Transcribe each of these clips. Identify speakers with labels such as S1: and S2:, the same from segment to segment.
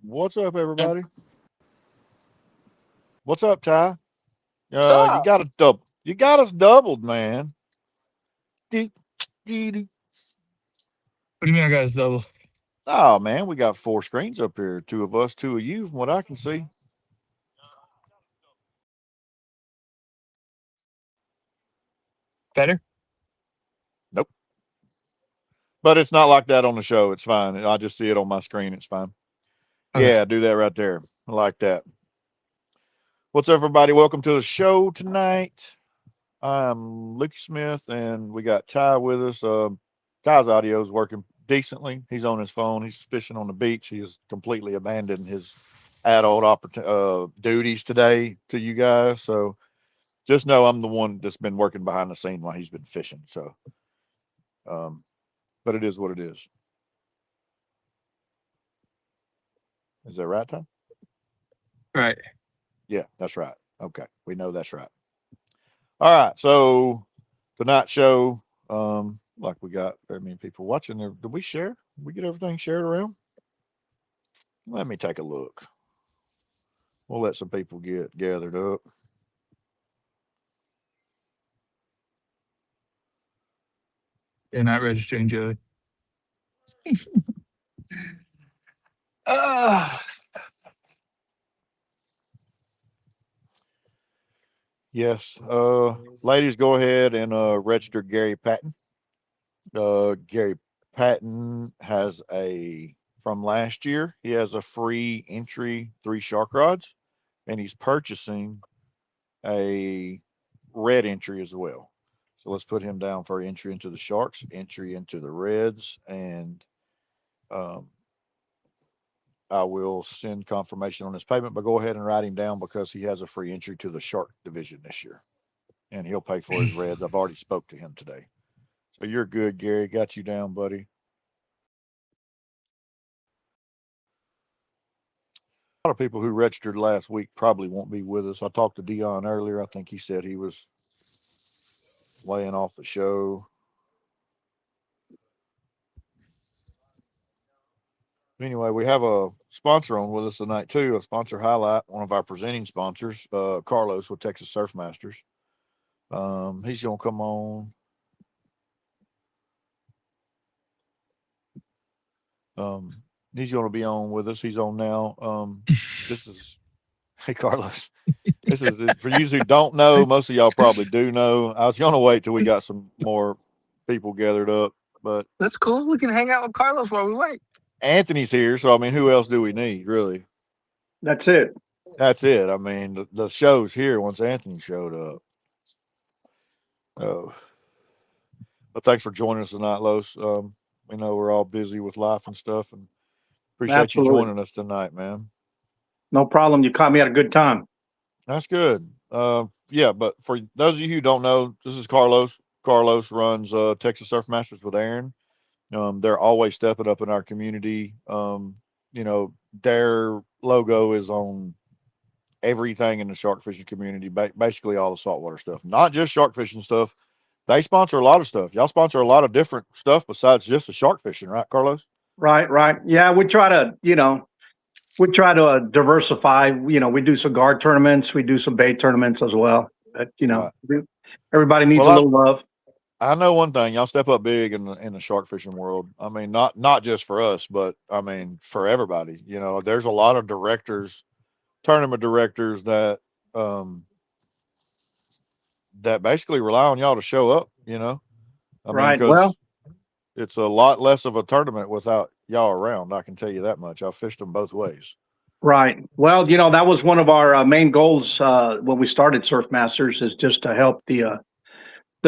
S1: What's up, everybody? What's up, Ty? You
S2: Stop.
S1: got us double. You got us doubled, man. Dee, dee, dee.
S2: What do you mean I got a double?
S1: Oh man, we got four screens up here. Two of us, two of you, from what I can see.
S2: Better?
S1: Nope. But it's not like that on the show. It's fine. I just see it on my screen. It's fine.
S2: Okay.
S1: Yeah, do that right there. I like that. What's up, everybody? Welcome to the show tonight. I'm Luke Smith, and we got Ty with us. Ty's audio is working decently. He's on his phone. He's fishing on the beach. He has completely abandoned his adult duties today to you guys. So just know I'm the one that's been working behind the scene while he's been fishing. So, but it is what it is. Is that right, Ty?
S2: Right.
S1: Yeah, that's right. Okay, we know that's right. All right, so tonight's show, like we got very many people watching there. Did we share? Did we get everything shared around? Let me take a look. We'll let some people get gathered up.
S2: They're not registering, Joey. Ah,
S1: Yes, ladies, go ahead and register Gary Patton. Gary Patton has from last year. He has a free entry 3 shark rods, and he's purchasing a red entry as well. So let's put him down for entry into the sharks, entry into the reds, and um, I will send confirmation on his payment. But go ahead and write him down because he has a free entry to the shark division this year, and he'll pay for his reds. I've already spoke to him today. So you're good, Gary. Got you down, buddy. A lot of people who registered last week probably won't be with us. I talked to Dion earlier. I think he said he was laying off the show. Anyway, we have a sponsor on with us tonight too. A sponsor highlight, one of our presenting sponsors, Carlos with Texas Surf Masters. He's gonna come on. He's gonna be on with us. He's on now. This is Hey Carlos. This is for you who don't know. Most of y'all probably do know. I was gonna wait till we got some more people gathered up, but
S2: that's cool. We can hang out with Carlos while we wait.
S1: Anthony's here, so I mean, who else do we need, really?
S3: That's it.
S1: That's it. I mean, the show's here once Anthony showed up. Oh, but thanks for joining us tonight, Los. We know we're all busy with life and stuff, and appreciate you
S3: Absolutely.
S1: joining us tonight, man.
S3: No problem. You caught me at a good time.
S1: That's good. Yeah, but for those of you who don't know, this is Carlos. Carlos runs Texas Surf Masters with Aaron. They're always stepping up in our community. Their logo is on everything in the shark fishing community, basically all the saltwater stuff, not just shark fishing stuff. They sponsor a lot of stuff. Y'all sponsor a lot of different stuff besides just the shark fishing, right, Carlos?
S3: Right, right. Yeah, we try to, diversify. We do cigar tournaments. We do some bait tournaments as well. But,
S1: Right.
S3: everybody needs
S1: Well,
S3: a little love.
S1: I know one thing. Y'all step up big in the shark fishing world. I mean, not just for us, but I mean for everybody. There's a lot of directors, tournament directors um that basically rely on y'all to show up. I mean,
S3: Right. Well,
S1: because it's a lot less of a tournament without y'all around. I can tell you that much. I've fished them both ways.
S3: right. Well, that was one of our main goals when we started Surf Masters, is just to help the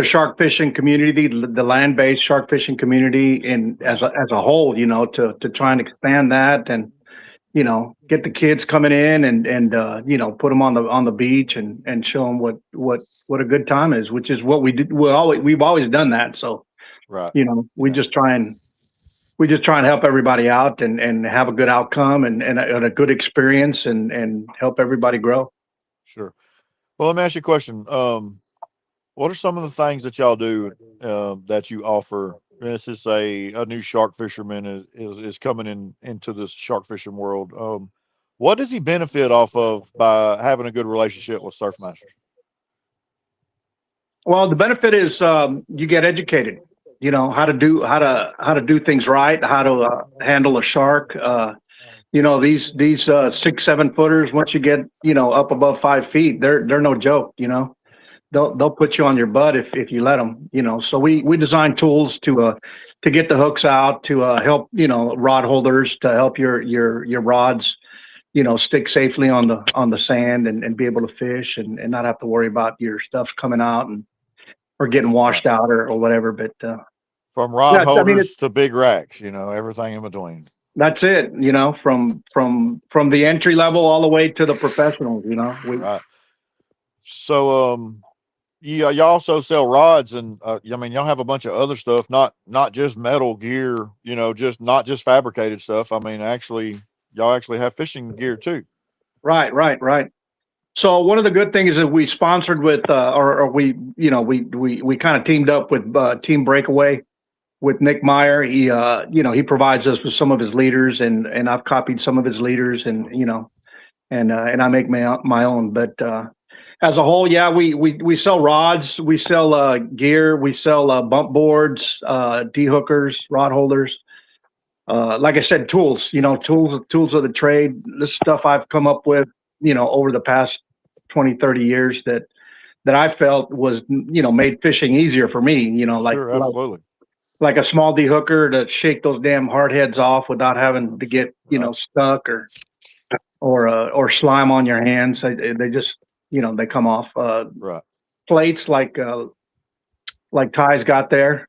S3: shark fishing community, the land-based shark fishing community, and as a whole, to try and expand that, and get the kids coming in, and put them on the beach, and show them what a good time is, which is what we did. We've always done that. So,
S1: Right.
S3: we
S1: Yeah.
S3: just try and help everybody out, and have a good outcome, and a good experience, and help everybody grow.
S1: Sure. Well, let me ask you a question. What are some of the things that y'all do that you offer This is a new shark fisherman is coming into this shark fishing world. What does he benefit off of by having a good relationship with Surfmasters?
S3: Well, the benefit is you get educated. You know how to do things right, how to handle a shark. You know these 6-7 footers. Once you get up above 5 feet, they're no joke. You know they'll put you on your butt if you let them. You know, so we design tools to get the hooks out, to help rod holders, to help your rods stick safely on the sand and be able to fish and not have to worry about your stuff coming out or getting washed out or whatever. But
S1: from rod
S3: yeah, I mean,
S1: holders to big racks, everything in between.
S3: that's it. From the entry level all the way to the professionals.
S1: Right. So you also sell rods, and I mean y'all have a bunch of other stuff, not just metal gear, just not just fabricated stuff. I mean, y'all actually have fishing gear too.
S3: Right. So one of the good things is that we sponsored with, or we kind of teamed up with Team Breakaway with Nick Meyer. He provides us with some of his leaders, and I've copied some of his leaders, and I make my own. But as a whole, yeah, we sell rods, we sell gear, we sell bump boards, D-hookers, rod holders. Like I said, tools, tools of the trade. This stuff I've come up with, over the past 20, 30 years that I felt was, made fishing easier for me,
S1: Sure, absolutely.
S3: like a small D-hooker to shake those damn hard heads off without having to get, stuck or slime on your hands. They just, they come off.
S1: Right.
S3: Plates like Ty's got there.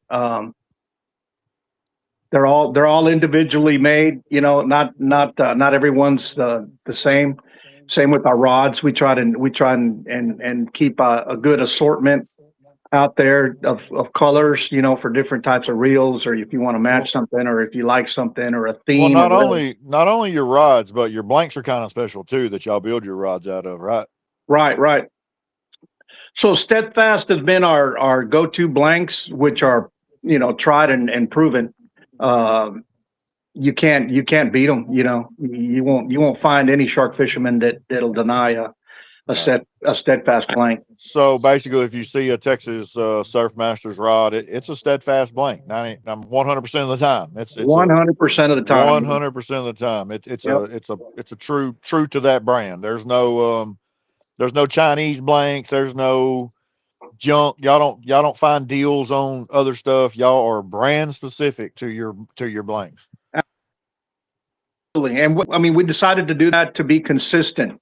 S3: They're all individually made, not everyone's the same. Same with our rods. We try and keep a good assortment out there of colors, for different types of reels, or if you want to match something, or if you like something, or a theme.
S1: Well, not only your rods, but your blanks are kind of special too, that y'all build your rods out of, right?
S3: Right. So Steadfast has been our go-to blanks, which are, tried and proven. You can't beat them. You won't find any shark fisherman that'll deny a Steadfast blank.
S1: So basically, if you see a Texas Surfmasters rod, it's a Steadfast blank. 100% of the time. It's
S3: 100% of the time.
S1: 100% of the time. It's a true to that brand. There's no Chinese blanks. There's no junk. Y'all don't find deals on other stuff. Y'all are brand specific to your blanks.
S3: Absolutely. And we decided to do that to be consistent.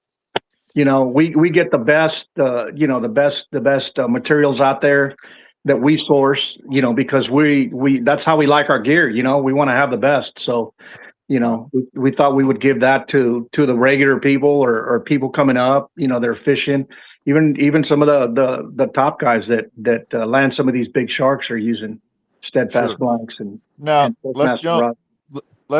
S3: We get the best, the best materials out there that we source, because that's how we like our gear. We want to have the best. So, we thought we would give that to the regular people or people coming up, they're fishing. Even some of the top guys that land some of these big sharks are using Steadfast blanks. And
S1: now let's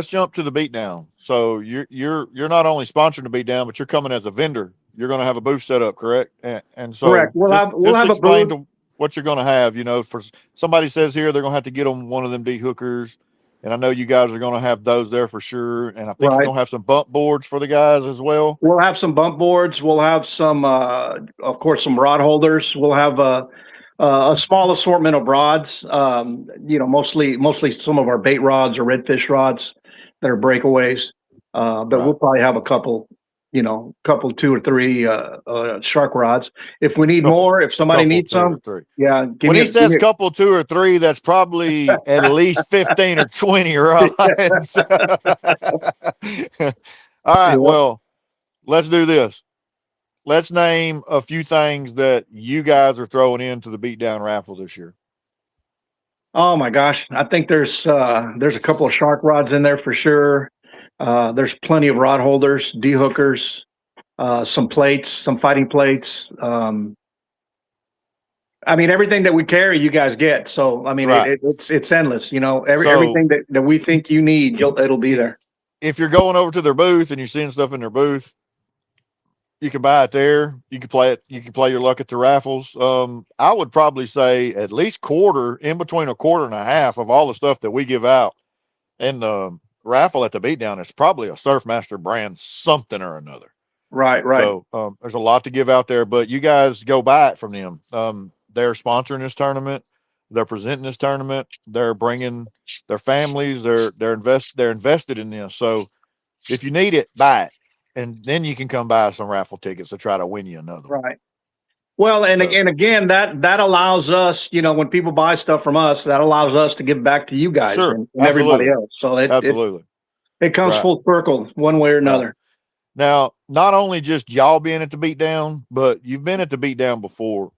S1: jump to the beatdown. So you're not only sponsoring the beatdown, but you're coming as a vendor. You're going to have a booth set up, correct? And so
S3: correct. We'll have a booth.
S1: What you're going to have. For somebody says here they're going to have to get them one of them D-hookers, and I know you guys are going to have those there for sure. And I think you're going to have some bump boards for the guys as well.
S3: We'll have some bump boards. We'll have some, of course, some rod holders. We'll have a small assortment of rods. Mostly some of our bait rods or redfish rods that are breakaways. But we'll probably have a couple 2 or 3 shark rods. If we need more, if somebody needs some, yeah.
S1: When he says couple 2 or 3, that's probably at least 15 or 20 rods. All right, well, let's do this. Let's name a few things that you guys are throwing into the beatdown raffle this year.
S3: Oh my gosh, I think there's a couple of shark rods in there for sure. There's plenty of rod holders, D-hookers, some plates, some fighting plates. Everything that we carry, you guys get. So, it's endless. Everything that we think you need, it'll be there.
S1: If you're going over to their booth and you're seeing stuff in their booth, You can buy it there. You can play it. You can play your luck at the raffles. I would probably say at least quarter, in between a quarter and a half of all the stuff that we give out in the raffle at the beatdown is probably a Surfmaster brand, something or another.
S3: Right.
S1: So there's a lot to give out there, but you guys go buy it from them. They're sponsoring this tournament. They're presenting this tournament. They're bringing their families. They're invested in this. So if you need it, buy it, and then you can come buy some raffle tickets to try to win you another one.
S3: Right. Well, and
S1: So-
S3: again, that allows us, when people buy stuff from us, that allows us to give back to you guys
S1: Sure,
S3: and everybody
S1: absolutely.
S3: else. So
S1: Absolutely.
S3: it comes
S1: Right.
S3: full circle one way or another.
S1: Now, not only just y'all being at the beatdown, but you've been at the beatdown before.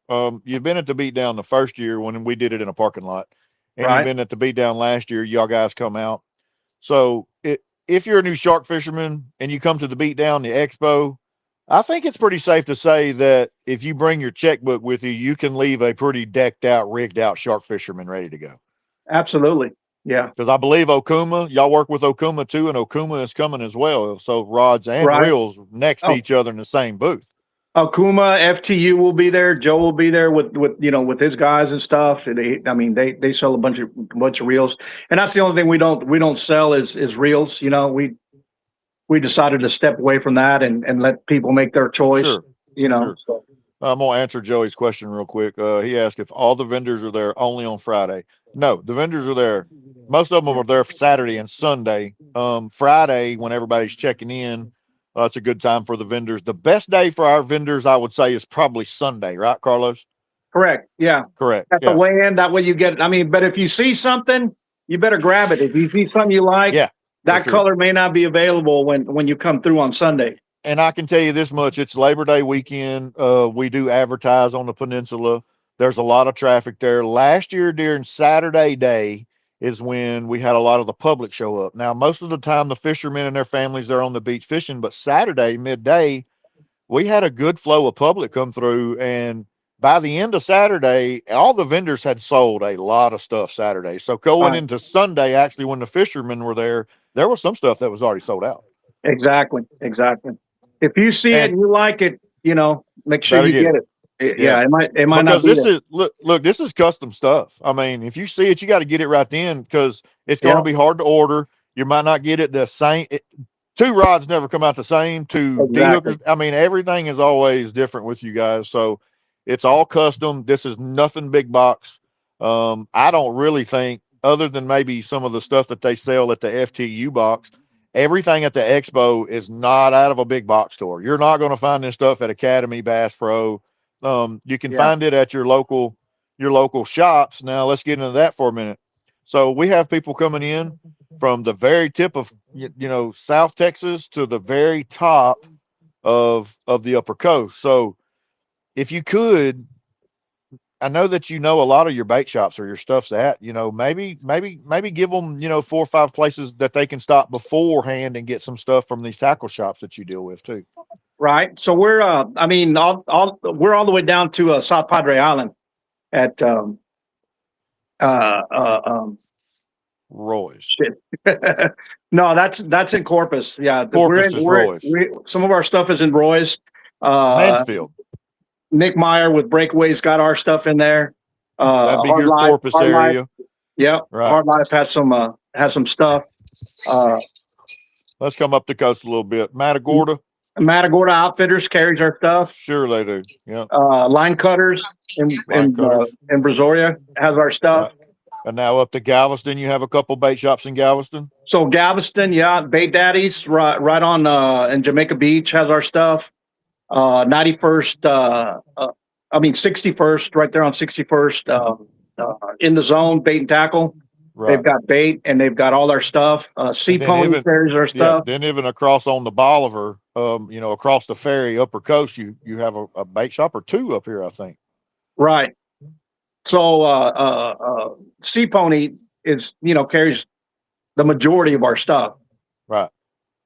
S1: You've been at the beatdown the first year when we did it in a parking lot, and
S3: Right.
S1: you've been at the beatdown last year. Y'all guys come out. So if you're a new shark fisherman and you come to the beatdown, the expo, I think it's pretty safe to say that if you bring your checkbook with you, you can leave a pretty decked out, rigged out shark fisherman ready to go.
S3: Absolutely. Yeah.
S1: Because I believe Okuma, y'all work with Okuma too, and Okuma is coming as well. So rods and
S3: Right.
S1: reels next to
S3: Oh.
S1: each other in the same booth.
S3: Akuma, FTU will be there. Joe will be there with his guys and stuff. And they sell a bunch of reels, and that's the only thing we don't sell is reels. We decided to step away from that and let people make their choice.
S1: Sure. Sure.
S3: So,
S1: I'm going to answer Joey's question real quick. He asked if all the vendors are there only on Friday. No, the vendors are there. Most of them are there for Saturday and Sunday. Friday, when everybody's checking in, it's a good time for the vendors. The best day for our vendors, I would say, is probably Sunday, right, Carlos?
S3: correct. Yeah.
S1: Correct.
S3: At the weigh-in, that way you get it. But if you see something, you better grab it. If you see something you like,
S1: Yeah,
S3: that
S1: for sure.
S3: color may not be available when you come through on Sunday.
S1: And I can tell you this much, it's Labor Day weekend. We do advertise on the peninsula. There's a lot of traffic there. Last year during Saturday day is when we had a lot of the public show up. Now, most of the time the fishermen and their families are on the beach fishing, but Saturday midday, we had a good flow of public come through. And by the end of Saturday, all the vendors had sold a lot of stuff Saturday. So going
S3: Right.
S1: into Sunday, actually, when the fishermen were there was some stuff that was already sold out.
S3: Exactly. If you see it
S1: And-
S3: and you like it, make sure
S1: Better
S3: you
S1: get
S3: get it.
S1: Yeah.
S3: It might not
S1: Because
S3: be
S1: this
S3: there.
S1: is look, this is custom stuff. I mean, if you see it, you got to get it right then because it's going to
S3: Yeah.
S1: be hard to order. You might not get it the same. Two rods never come out the same. Two
S3: Exactly.
S1: D-hookers. I mean, everything is always different with you guys. So it's all custom. This is nothing big box. I don't really think, other than maybe some of the stuff that they sell at the FTU box, everything at the expo is not out of a big box store. You're not going to find this stuff at Academy, Bass Pro. You can
S3: Yeah.
S1: find it at your local shops. Now let's get into that for a minute. So we have people coming in from the very tip of South Texas to the very top of the upper coast. So if you could, I know that a lot of your bait shops or your stuff's at, maybe give them 4 or 5 places that they can stop beforehand and get some stuff from these tackle shops that you deal with too.
S3: Right. So we're we're all the way down to South Padre Island at
S1: Roy's.
S3: shit. No, that's in Corpus. Yeah.
S1: Corpus is Roy's.
S3: Some of our stuff is in Roy's.
S1: Mansfield.
S3: Nick Meyer with Breakaways got our stuff in there.
S1: That'd be
S3: Hard
S1: your
S3: Life-
S1: Corpus
S3: Hard Life-
S1: area.
S3: Yeah.
S1: Right.
S3: Hard Life has some stuff.
S1: Let's come up the coast a little bit. Matagorda.
S3: Matagorda Outfitters carries our stuff.
S1: Sure they do. Yeah.
S3: Line Cutters in
S1: Cutters.
S3: Brazoria has our stuff.
S1: And now up to Galveston, you have a couple bait shops in Galveston.
S3: So Galveston, yeah, Bait Daddies right on in Jamaica Beach has our stuff. 61st, right there on 61st, in the zone, bait and tackle.
S1: Right.
S3: They've got bait and they've got all our stuff. Sea
S1: then
S3: Pony
S1: even-
S3: carries our
S1: Yeah.
S3: stuff.
S1: Then even across on the Bolivar, across the ferry, upper coast, you have a bait shop or 2 up here, I think.
S3: Right. So Sea Pony is carries the majority of our stuff.
S1: Right.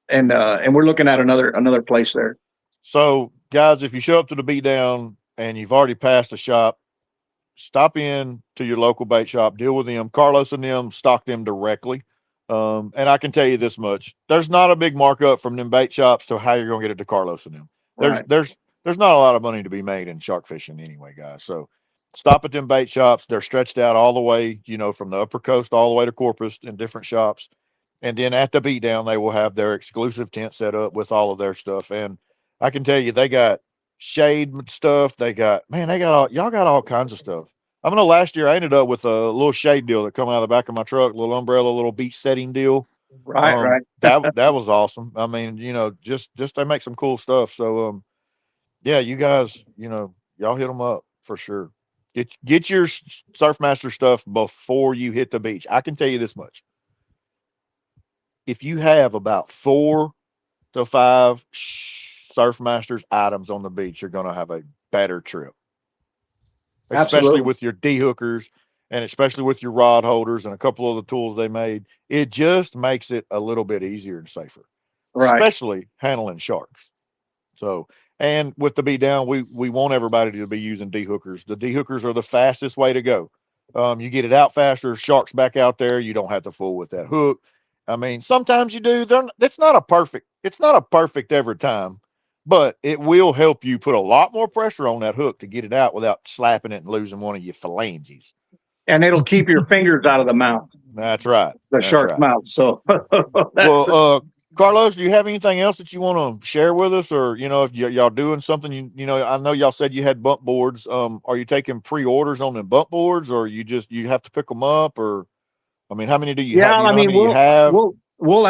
S3: And we're looking at another place there.
S1: So guys, if you show up to the beatdown and you've already passed a shop, stop in to your local bait shop, deal with them. Carlos and them stock them directly. And I can tell you this much, there's not a big markup from them bait shops to how you're going to get it to Carlos and them.
S3: Right.
S1: There's not a lot of money to be made in shark fishing anyway, guys. So stop at them bait shops. They're stretched out all the way, from the upper coast all the way to Corpus in different shops. And then at the beat down, they will have their exclusive tent set up with all of their stuff. And I can tell you, they got shade stuff. They got y'all got all kinds of stuff. I know last year I ended up with a little shade deal that come out of the back of my truck, little umbrella, little beach setting deal.
S3: Right.
S1: That was awesome. I mean, just they make some cool stuff. So yeah, you guys, y'all hit them up for sure. Get your Surfmaster stuff before you hit the beach. I can tell you this much. If you have about 4 to 5 Surfmasters items on the beach, you're going to have a better trip. Especially
S3: Absolutely.
S1: with your D-hookers and especially with your rod holders and a couple of the tools they made. It just makes it a little bit easier and safer,
S3: Right.
S1: especially handling sharks. So, and with the beat down, we want everybody to be using D-hookers. The D-hookers are the fastest way to go. You get it out faster, sharks back out there. You don't have to fool with that hook. I mean, sometimes you do. It's not a perfect every time, but it will help you put a lot more pressure on that hook to get it out without slapping it and losing one of your phalanges.
S3: And it'll keep your fingers out of the mouth,
S1: That's right.
S3: the shark's
S1: right.
S3: mouth. So,
S1: Well, Carlos, do you have anything else that you want to share with us, or if y'all doing something? I know y'all said you had bump boards. Are you taking pre-orders on them bump boards, or you have to pick them up, or I mean, how many do you have?
S3: yeah,
S1: You know
S3: I mean,
S1: how many you have?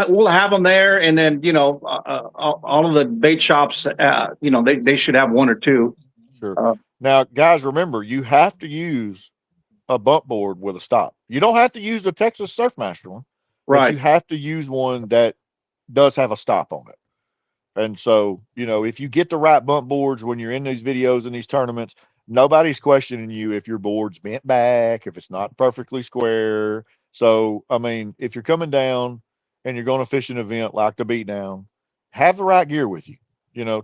S3: we'll have them there, and then all of the bait shops, they should have 1 or 2.
S1: Sure. Now, guys, remember, you have to use a bump board with a stop. You don't have to use the Texas Surfmaster one, but
S3: Right.
S1: you have to use one that does have a stop on it. And so, if you get the right bump boards when you're in these videos and these tournaments, nobody's questioning you if your board's bent back, if it's not perfectly square. So, I mean, if you're coming down and you're going to fish an event like the beat down, have the right gear with you.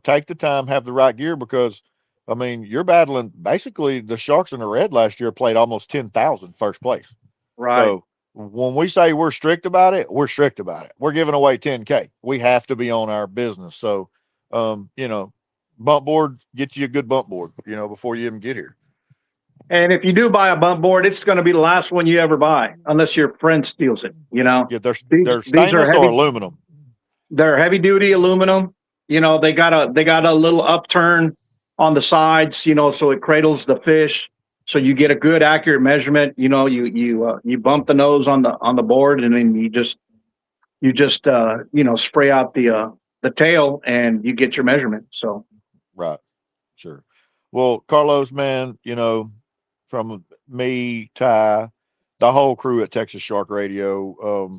S1: Take the time, have the right gear, because I mean, you're battling basically the Sharks and the Red last year played almost 10,000 first place.
S3: Right.
S1: So when we say we're strict about it, we're strict about it. We're giving away 10K. We have to be on our business. So, bump board, get you a good bump board, before you even get here.
S3: And if you do buy a bump board, it's going to be the last one you ever buy, unless your friend steals it.
S1: Yeah, they're
S3: These
S1: stainless
S3: are
S1: or
S3: heavy,
S1: aluminum.
S3: they're heavy duty aluminum. They got a little upturn on the sides, so it cradles the fish. So you get a good accurate measurement. You bump the nose on the board, and then you just spray out the tail, and you get your measurement. So
S1: Right. Sure. Well, Carlos, man, from me, Ty, the whole crew at Texas Shark Radio,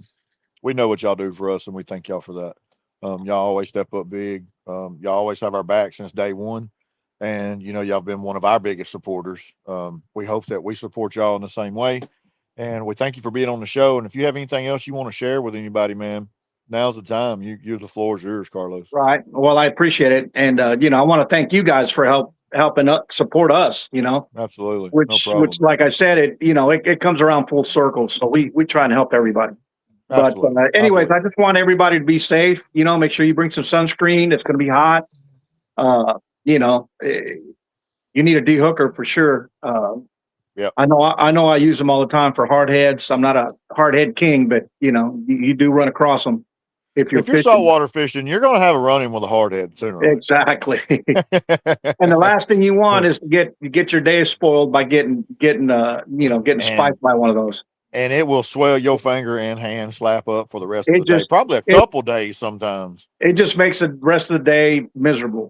S1: we know what y'all do for us, and we thank y'all for that. Y'all always step up big. Y'all always have our back since day one. And, y'all been one of our biggest supporters. We hope that we support y'all in the same way. And we thank you for being on the show. And if you have anything else you want to share with anybody, man, now's the time. The floor is yours, Carlos.
S3: right. Well, I appreciate it, and I want to thank you guys for helping support us.
S1: Absolutely.
S3: Which,
S1: No problem.
S3: like I said, it comes around full circle. So we try and help everybody.
S1: Absolutely.
S3: But anyways,
S1: Absolutely.
S3: I just want everybody to be safe. Make sure you bring some sunscreen. It's going to be hot. You need a de-hooker for sure.
S1: Yep.
S3: I know I use them all the time for hard heads. I'm not a hard head king, but you do run across them if you're fishing.
S1: Saltwater fishing, you're going to have a run-in with a hard head sooner or later.
S3: Exactly. And the last thing you want is to get your day spoiled by getting spiked by one of those.
S1: And it will swell your finger and hand slap up for the rest of the day. Probably a couple days sometimes.
S3: It just makes the rest of the day miserable,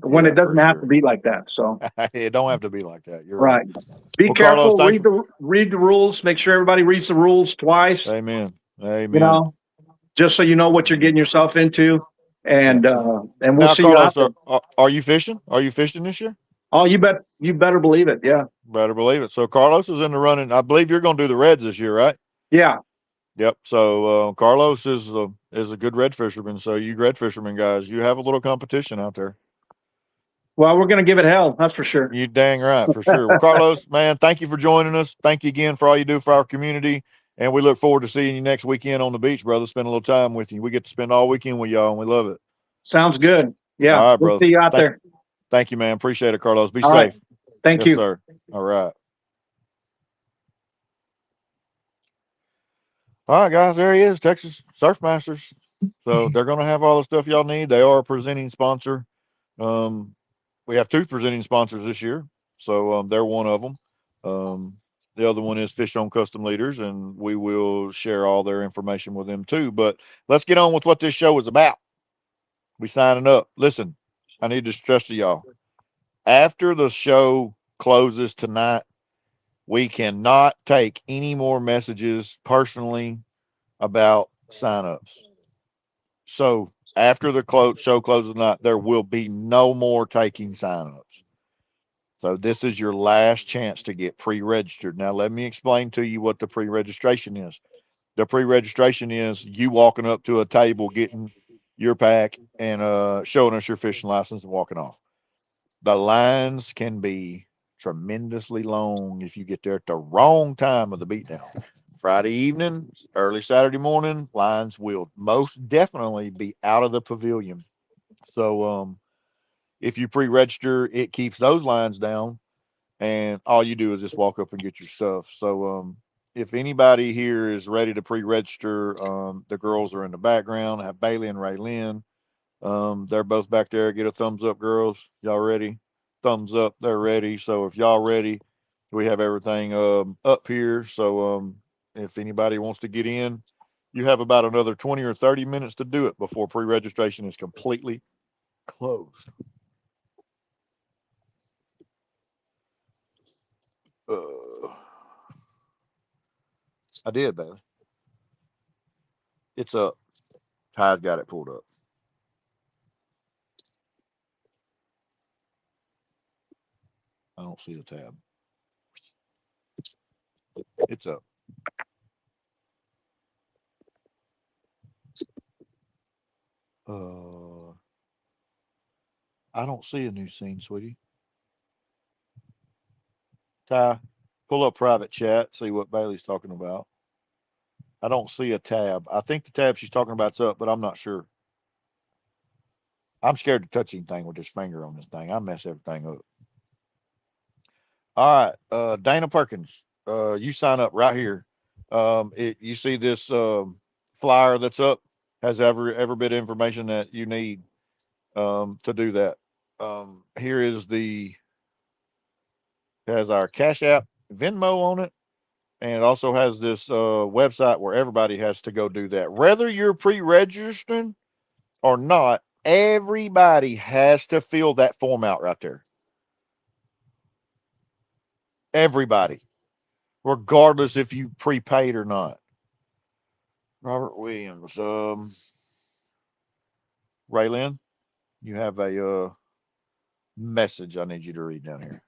S3: when it doesn't have to be like that. So
S1: it don't have to be like that. You're
S3: right. Be careful.
S1: Carlos,
S3: read the rules. Make sure everybody reads the rules twice.
S1: Amen. Amen.
S3: Just so you know what you're getting yourself into. And we'll
S1: now,
S3: see
S1: Carlos,
S3: you out there.
S1: Are you fishing? Are you fishing this year?
S3: Oh, you better believe it. Yeah.
S1: Better believe it. So Carlos is in the running. I believe you're going to do the Reds this year, right?
S3: Yeah.
S1: Yep. So Carlos is a good red fisherman. So you red fishermen guys, you have a little competition out there.
S3: Well, we're going to give it hell. That's for sure.
S1: You dang right, for sure. Well, Carlos, man, thank you for joining us. Thank you again for all you do for our community. And we look forward to seeing you next weekend on the beach, brother. Spend a little time with you. We get to spend all weekend with y'all, and we love it.
S3: Sounds good. Yeah.
S1: All right,
S3: We'll
S1: brother.
S3: see you out
S1: Thank-
S3: there.
S1: Thank you, man. Appreciate it, Carlos. Be
S3: All right.
S1: safe.
S3: Thank
S1: Yes,
S3: you.
S1: sir. All right. All right, guys. There he is, Texas Surf Masters. So they're going to have all the stuff y'all need. They are a presenting sponsor. We have 2 presenting sponsors this year, so they're one of them. The other one is Fish on Custom Leaders, and we will share all their information with them too. But let's get on with what this show is about. We signing up. Listen, I need to stress to y'all. After the show closes tonight, we cannot take any more messages personally about signups. So after the show closes tonight, there will be no more taking signups. So this is your last chance to get pre-registered. Now let me explain to you what the pre-registration is. The pre-registration is you walking up to a table, getting your pack, and showing us your fishing license and walking off. The lines can be tremendously long if you get there at the wrong time of the beatdown. Friday evening, early Saturday morning, lines will most definitely be out of the pavilion. So if you pre-register, it keeps those lines down, and all you do is just walk up and get your stuff. So if anybody here is ready to pre-register, the girls are in the background. I have Bailey and Raylyn. They're both back there. Get a thumbs up, girls. Y'all ready? Thumbs up. They're ready. So if y'all ready, we have everything up here. So if anybody wants to get in, you have about another 20 or 30 minutes to do it before pre-registration is completely closed. I did, Bailey. It's up. Ty's got it pulled up. I don't see the tab. It's up. I don't see a new scene, sweetie. Ty, pull up private chat, see what Bailey's talking about. I don't see a tab. I think the tab she's talking about's up, but I'm not sure. I'm scared to touch anything with this finger on this thing. I mess everything up. All right, Dana Perkins, you sign up right here. You see this flyer that's up, has every bit of information that you need to do that. Here is has our Cash App, Venmo on it, and it also has this website where everybody has to go do that. Whether you're pre-registering or not, everybody has to fill that form out right there. Everybody, regardless if you prepaid or not. Robert Williams, Raylyn, you have a message I need you to read down here.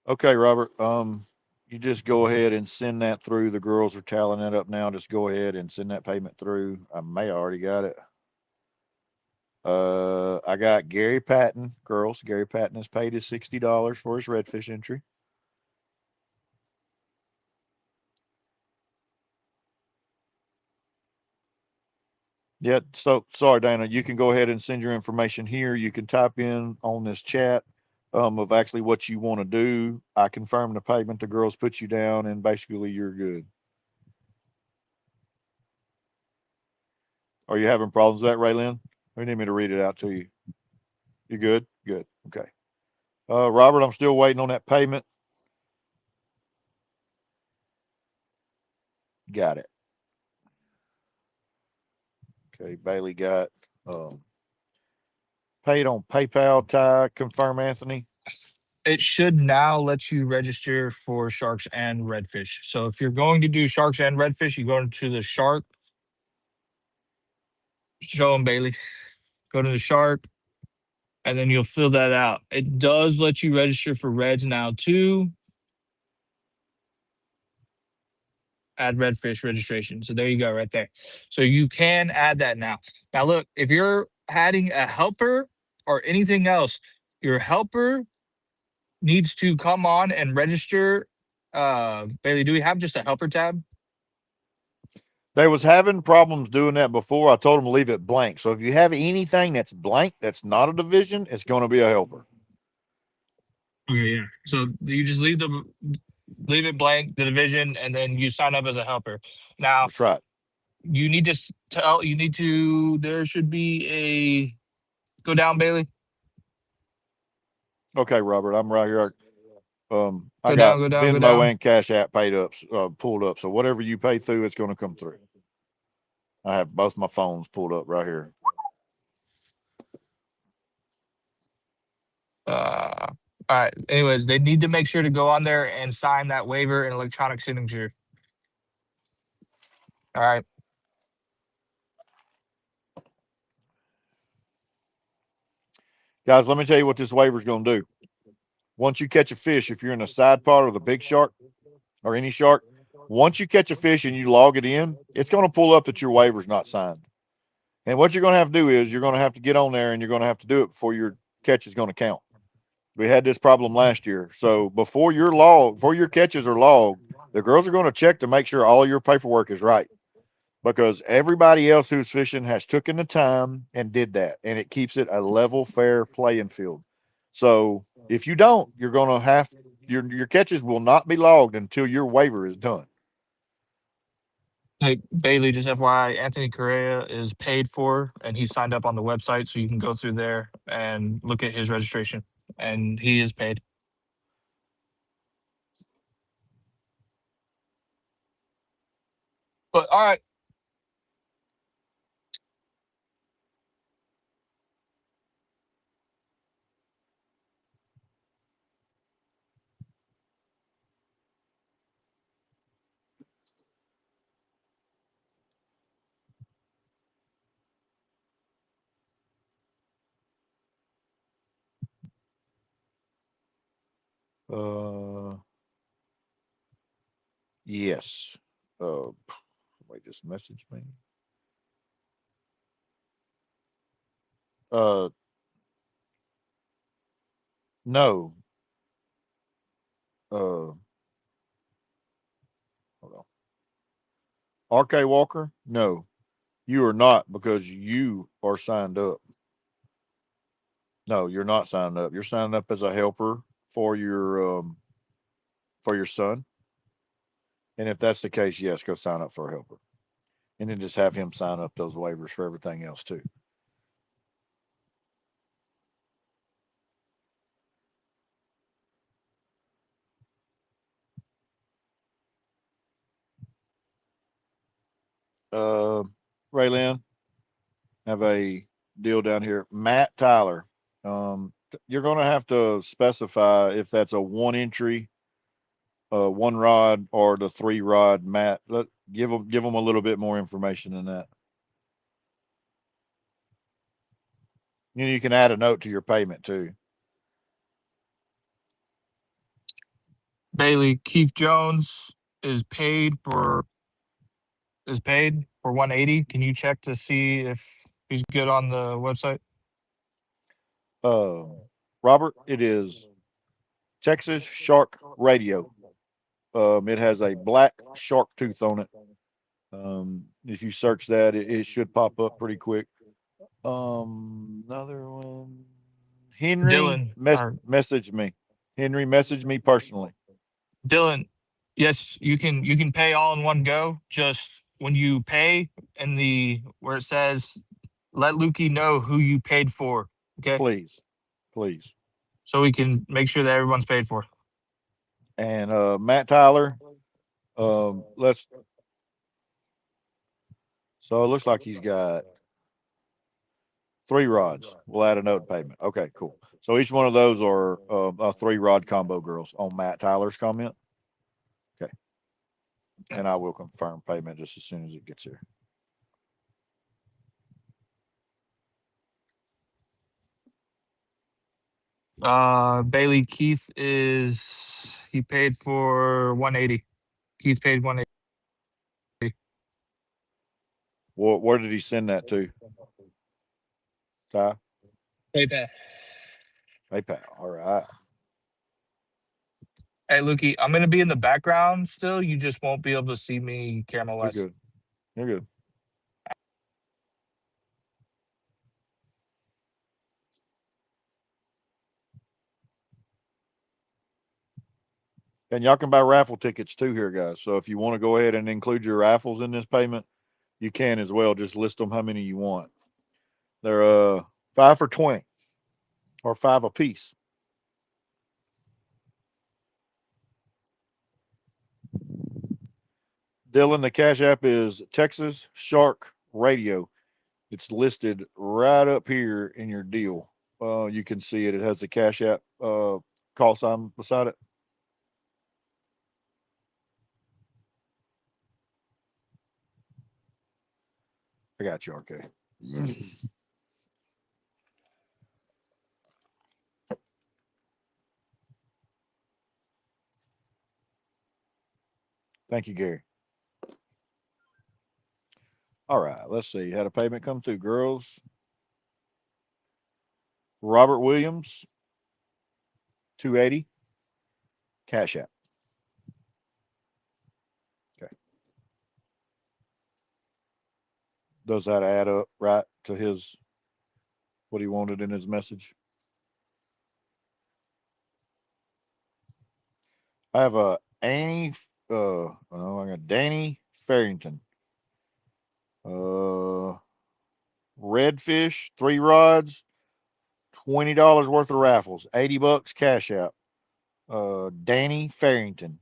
S1: Okay, Robert. You just go ahead and send that through. The girls are tallying that up now. Just go ahead and send that payment through. I may have already got it. I got Gary Patton, girls. Gary Patton has paid his $60 for his redfish entry. Yeah, so sorry, Dana. You can go ahead and send your information here. You can type in on this chat of actually what you want to do. I confirm the payment. The girls put you down, and basically you're good. Are you having problems with that, Raylyn? We need me to read it out to you. You good? Good. Okay. Robert, I'm still waiting on that payment. Got it. Okay. Bailey got paid on PayPal. Ty, confirm, Anthony.
S2: It should now let you register for sharks and redfish. So if you're going to do sharks and redfish, you go into the shark. Show them, Bailey. Go to the shark, and then you'll fill that out. It does let you register for reds now too. Add redfish registration. So there you go, right there. So you can add that now. Now look, if you're adding a helper, or anything else, your helper needs to come on and register. Bailey, do we have just a helper tab?
S1: They was having problems doing that before. I told them to leave it blank. So if you have anything that's blank, that's not a division, it's going to be a helper.
S2: Okay, yeah. So you just leave it blank, the division, and then you sign up as a helper. Now
S1: That's right.
S2: you need to there should be a go down, Bailey.
S1: Okay, Robert, I'm right here. I
S2: Go
S1: got
S2: down, go down, go
S1: Venmo
S2: down.
S1: and Cash App paid up, pulled up. So whatever you pay through, it's going to come through. I have both my phones pulled up right here.
S2: All right. Anyways, they need to make sure to go on there and sign that waiver and electronic signature. All right.
S1: Guys, let me tell you what this waiver is going to do. Once you catch a fish, if you're in a side pot or the big shark or any shark, once you catch a fish and you log it in, it's going to pull up that your waiver is not signed. And what you're going to have to do is you're going to have to get on there and you're going to have to do it before your catch is going to count. We had this problem last year. So before your catches are logged, the girls are going to check to make sure all your paperwork is right. Because everybody else who's fishing has taken the time and did that, and it keeps it a level, fair playing field. So if you don't, you're going to have your catches will not be logged until your waiver is done.
S2: Hey, Bailey, just FYI, Anthony Correa is paid for and he signed up on the website. So you can go through there and look at his registration. And he is paid. But all right.
S1: Yes. Somebody just messaged me. No. Hold on. RK Walker? No, you are not, because you are signed up. No, you're not signed up. You're signed up as a helper for your son. And if that's the case, yes, go sign up for a helper. And then just have him sign up those waivers for everything else too. Raylyn, have a deal down here. Matt Tyler. You're going to have to specify if that's a one entry, one rod, or the 3 rod. Matt, give them a little bit more information than that. You can add a note to your payment too.
S2: Bailey, Keith Jones is paid for 180. Can you check to see if he's good on the website?
S1: Robert, it is Texas Shark Radio. It has a black shark tooth on it. If you search that, it should pop up pretty quick. Another one. Henry
S2: Dylan,
S1: messaged me. Henry messaged me personally.
S2: Dylan, yes, you can pay all in one go. Just when you pay in where it says let Lukey know who you paid for. Okay.
S1: Please.
S2: So we can make sure that everyone's paid for.
S1: And Matt Tyler, so it looks like he's got 3 rods. We'll add a note payment. Okay, cool. So each one of those are a 3 rod combo, girls, on Matt Tyler's comment. Okay. And I will confirm payment just as soon as it gets here.
S2: Bailey, Keith he paid for 180. Keith paid 180.
S1: Where did he send that to? Ty?
S2: PayPal.
S1: PayPal. All right.
S2: Hey, Lukey, I'm gonna be in the background still. You just won't be able to see me camera
S1: You're
S2: wise.
S1: good. You're good. And y'all can buy raffle tickets too here, guys. So if you want to go ahead and include your raffles in this payment, you can as well. Just list them how many you want. They're 5 for 20 or 5 a piece. Dylan, the Cash App is Texas Shark Radio. It's listed right up here in your deal. You can see it. It has the Cash App call sign beside it. I got you, RK. Thank you, Gary. All right, let's see. Had a payment come through, girls. Robert Williams, 280. Cash App. Okay. Does that add up right to his what he wanted in his message? I have a Annie I got Danny Farrington. Redfish, 3 rods, $20 worth of raffles, $80 Cash App. Danny Farrington.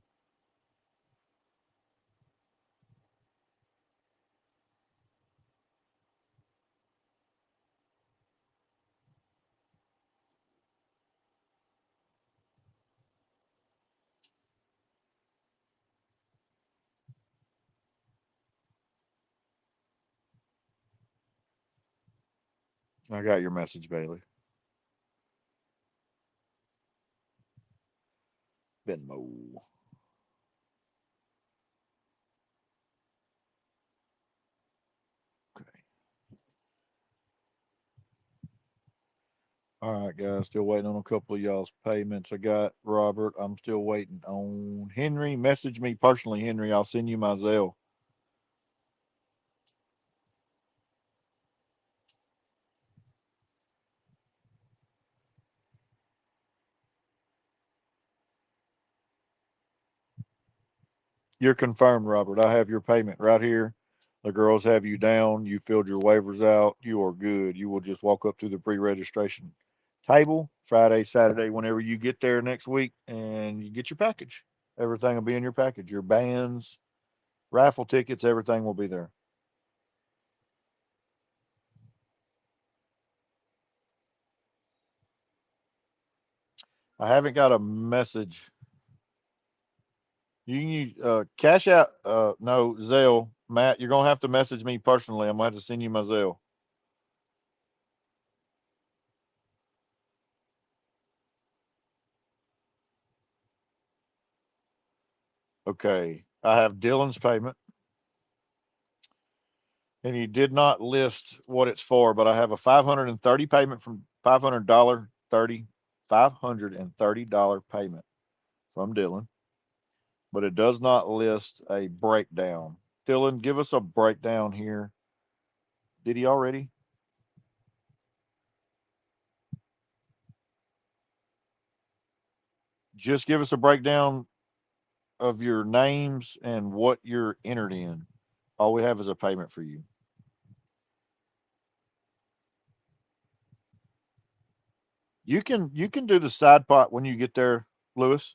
S1: I got your message, Bailey. Venmo. Okay. All right, guys. Still waiting on a couple of y'all's payments. I got Robert. I'm still waiting on Henry. Message me personally, Henry. I'll send you my Zelle. You're confirmed, Robert. I have your payment right here. The girls have you down. You filled your waivers out. You are good. You will just walk up to the pre-registration table Friday, Saturday, whenever you get there next week, and you get your package. Everything will be in your package. Your bands, raffle tickets, everything will be there. I haven't got a message. You can use Cash App, no, Zelle. Matt, you're gonna have to message me personally. I'm gonna have to send you my Zelle. Okay. I have Dylan's payment. And he did not list what it's for, but I have a 530 payment from $530 payment from Dylan, but it does not list a breakdown. Dylan, give us a breakdown here. Did he already? Just give us a breakdown of your names and what you're entered in. All we have is a payment for you. You can do the side pot when you get there, Lewis.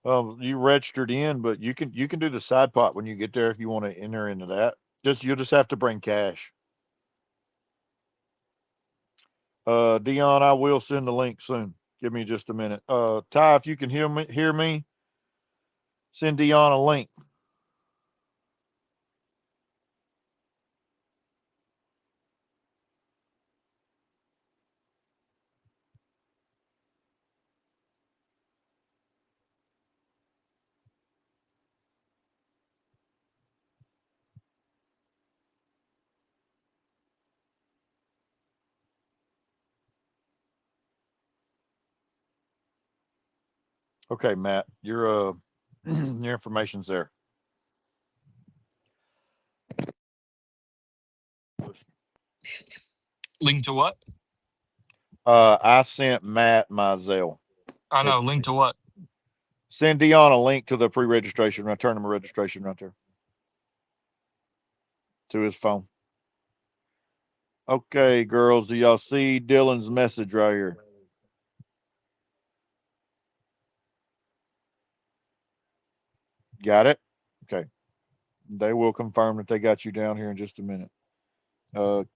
S1: You registered in, but you can do the side pot when you get there if you want to enter into that. You'll just have to bring cash. Dion, I will send the link soon. Give me just a minute. Ty, if you can hear me, send Dion a link. Okay, Matt, your your information's there.
S2: Link to what?
S1: I sent Matt my Zelle.
S2: I know. Link to what?
S1: Send Dion a link to the pre-registration, tournament registration right there to his phone. Okay, girls, do y'all see Dylan's message right here? Got it? Okay. They will confirm that they got you down here in just a minute.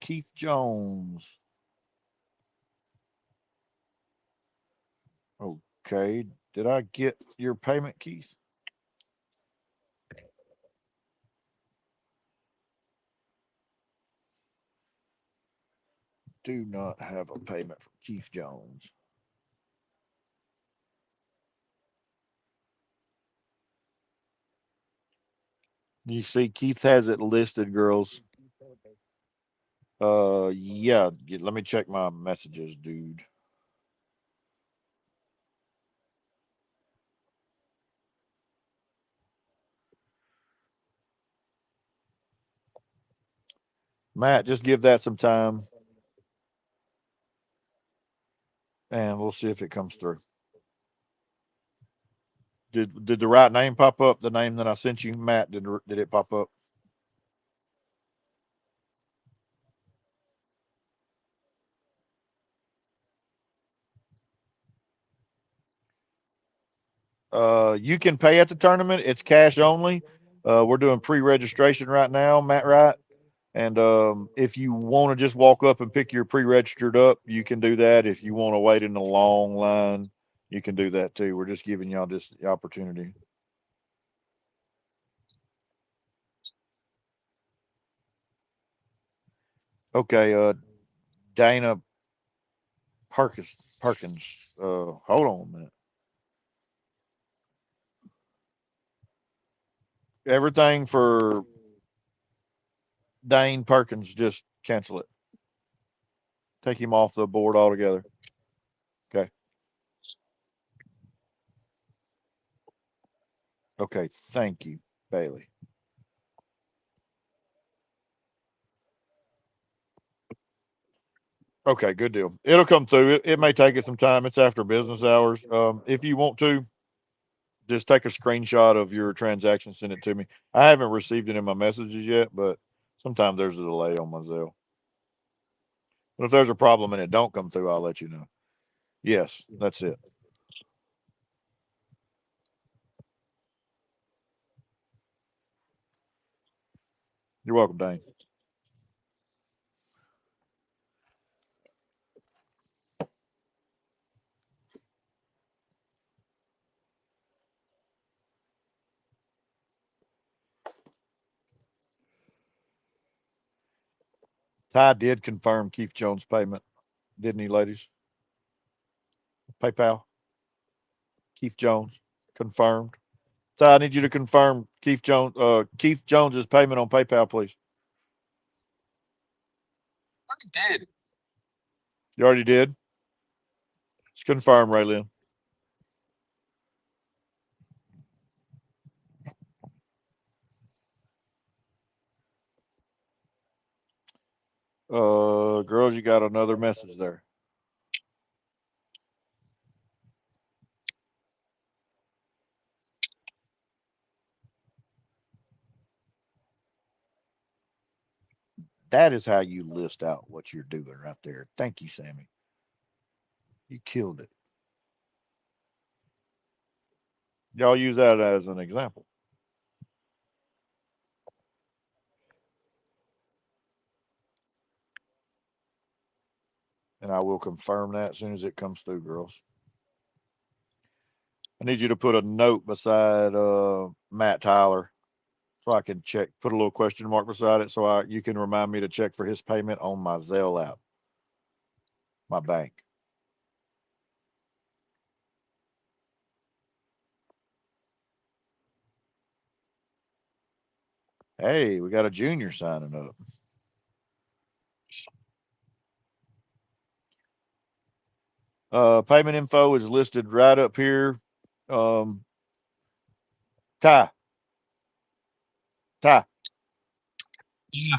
S1: Keith Jones. Okay. Did I get your payment, Keith? Do not have a payment from Keith Jones. You see, Keith has it listed, girls. Yeah. Let me check my messages, dude. Matt, just give that some time, and we'll see if it comes through. Did the right name pop up? The name that I sent you, Matt, did it pop up? You can pay at the tournament. It's cash only. We're doing pre-registration right now, Matt Wright. And if you want to just walk up and pick your pre-registered up, you can do that. If you want to wait in a long line, you can do that too. We're just giving y'all this opportunity. Okay, Dana Perkins. Hold on a minute. Everything for Dane Perkins, just cancel it. Take him off the board altogether. Okay. Okay. Thank you, Bailey. Okay, good deal. It'll come through. It may take us some time. It's after business hours. If you want to, just take a screenshot of your transaction, send it to me. I haven't received it in my messages yet, but sometimes there's a delay on my Zelle. But if there's a problem and it don't come through, I'll let you know. Yes, that's it. You're welcome, Dane. Ty did confirm Keith Jones' payment, didn't he, ladies? PayPal. Keith Jones confirmed. Ty, I need you to confirm Keith Jones's payment on PayPal, please.
S2: I did.
S1: You already did? It's confirmed, Raylin. Girls, you got another message there. That is how you list out what you're doing right there. Thank you, Sammy. You killed it. Y'all use that as an example. And I will confirm that as soon as it comes through, girls. I need you to put a note beside Matt Tyler so I can check, put a little question mark beside it so you can remind me to check for his payment on my Zelle app, my bank. Hey, we got a junior signing up. Payment info is listed right up here Ty,
S2: Yeah.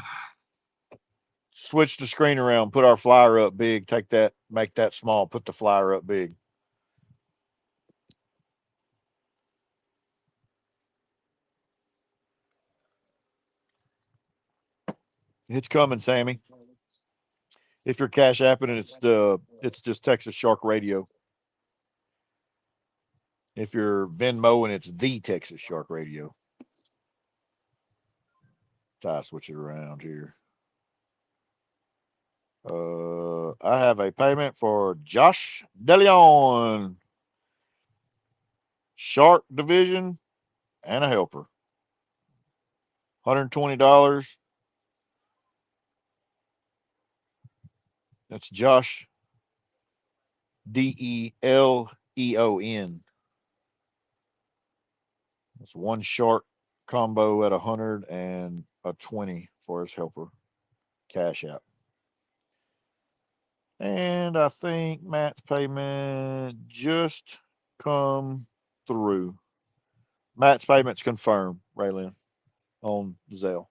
S1: switch the screen around, put our flyer up big, take that, make that small, put the flyer up big. It's coming, Sammy. If you're Cash Apping and it's just Texas Shark Radio. If you're Venmo and it's the Texas Shark Radio. Ty, switch it around here. I have a payment for Josh DeLeon, Shark Division, and a helper. $120. That's Josh DeLeon. That's one shark combo at 100 and a 20 for his helper. Cash App. And I think Matt's payment just come through. Matt's payment's confirmed, Raylin, on Zelle.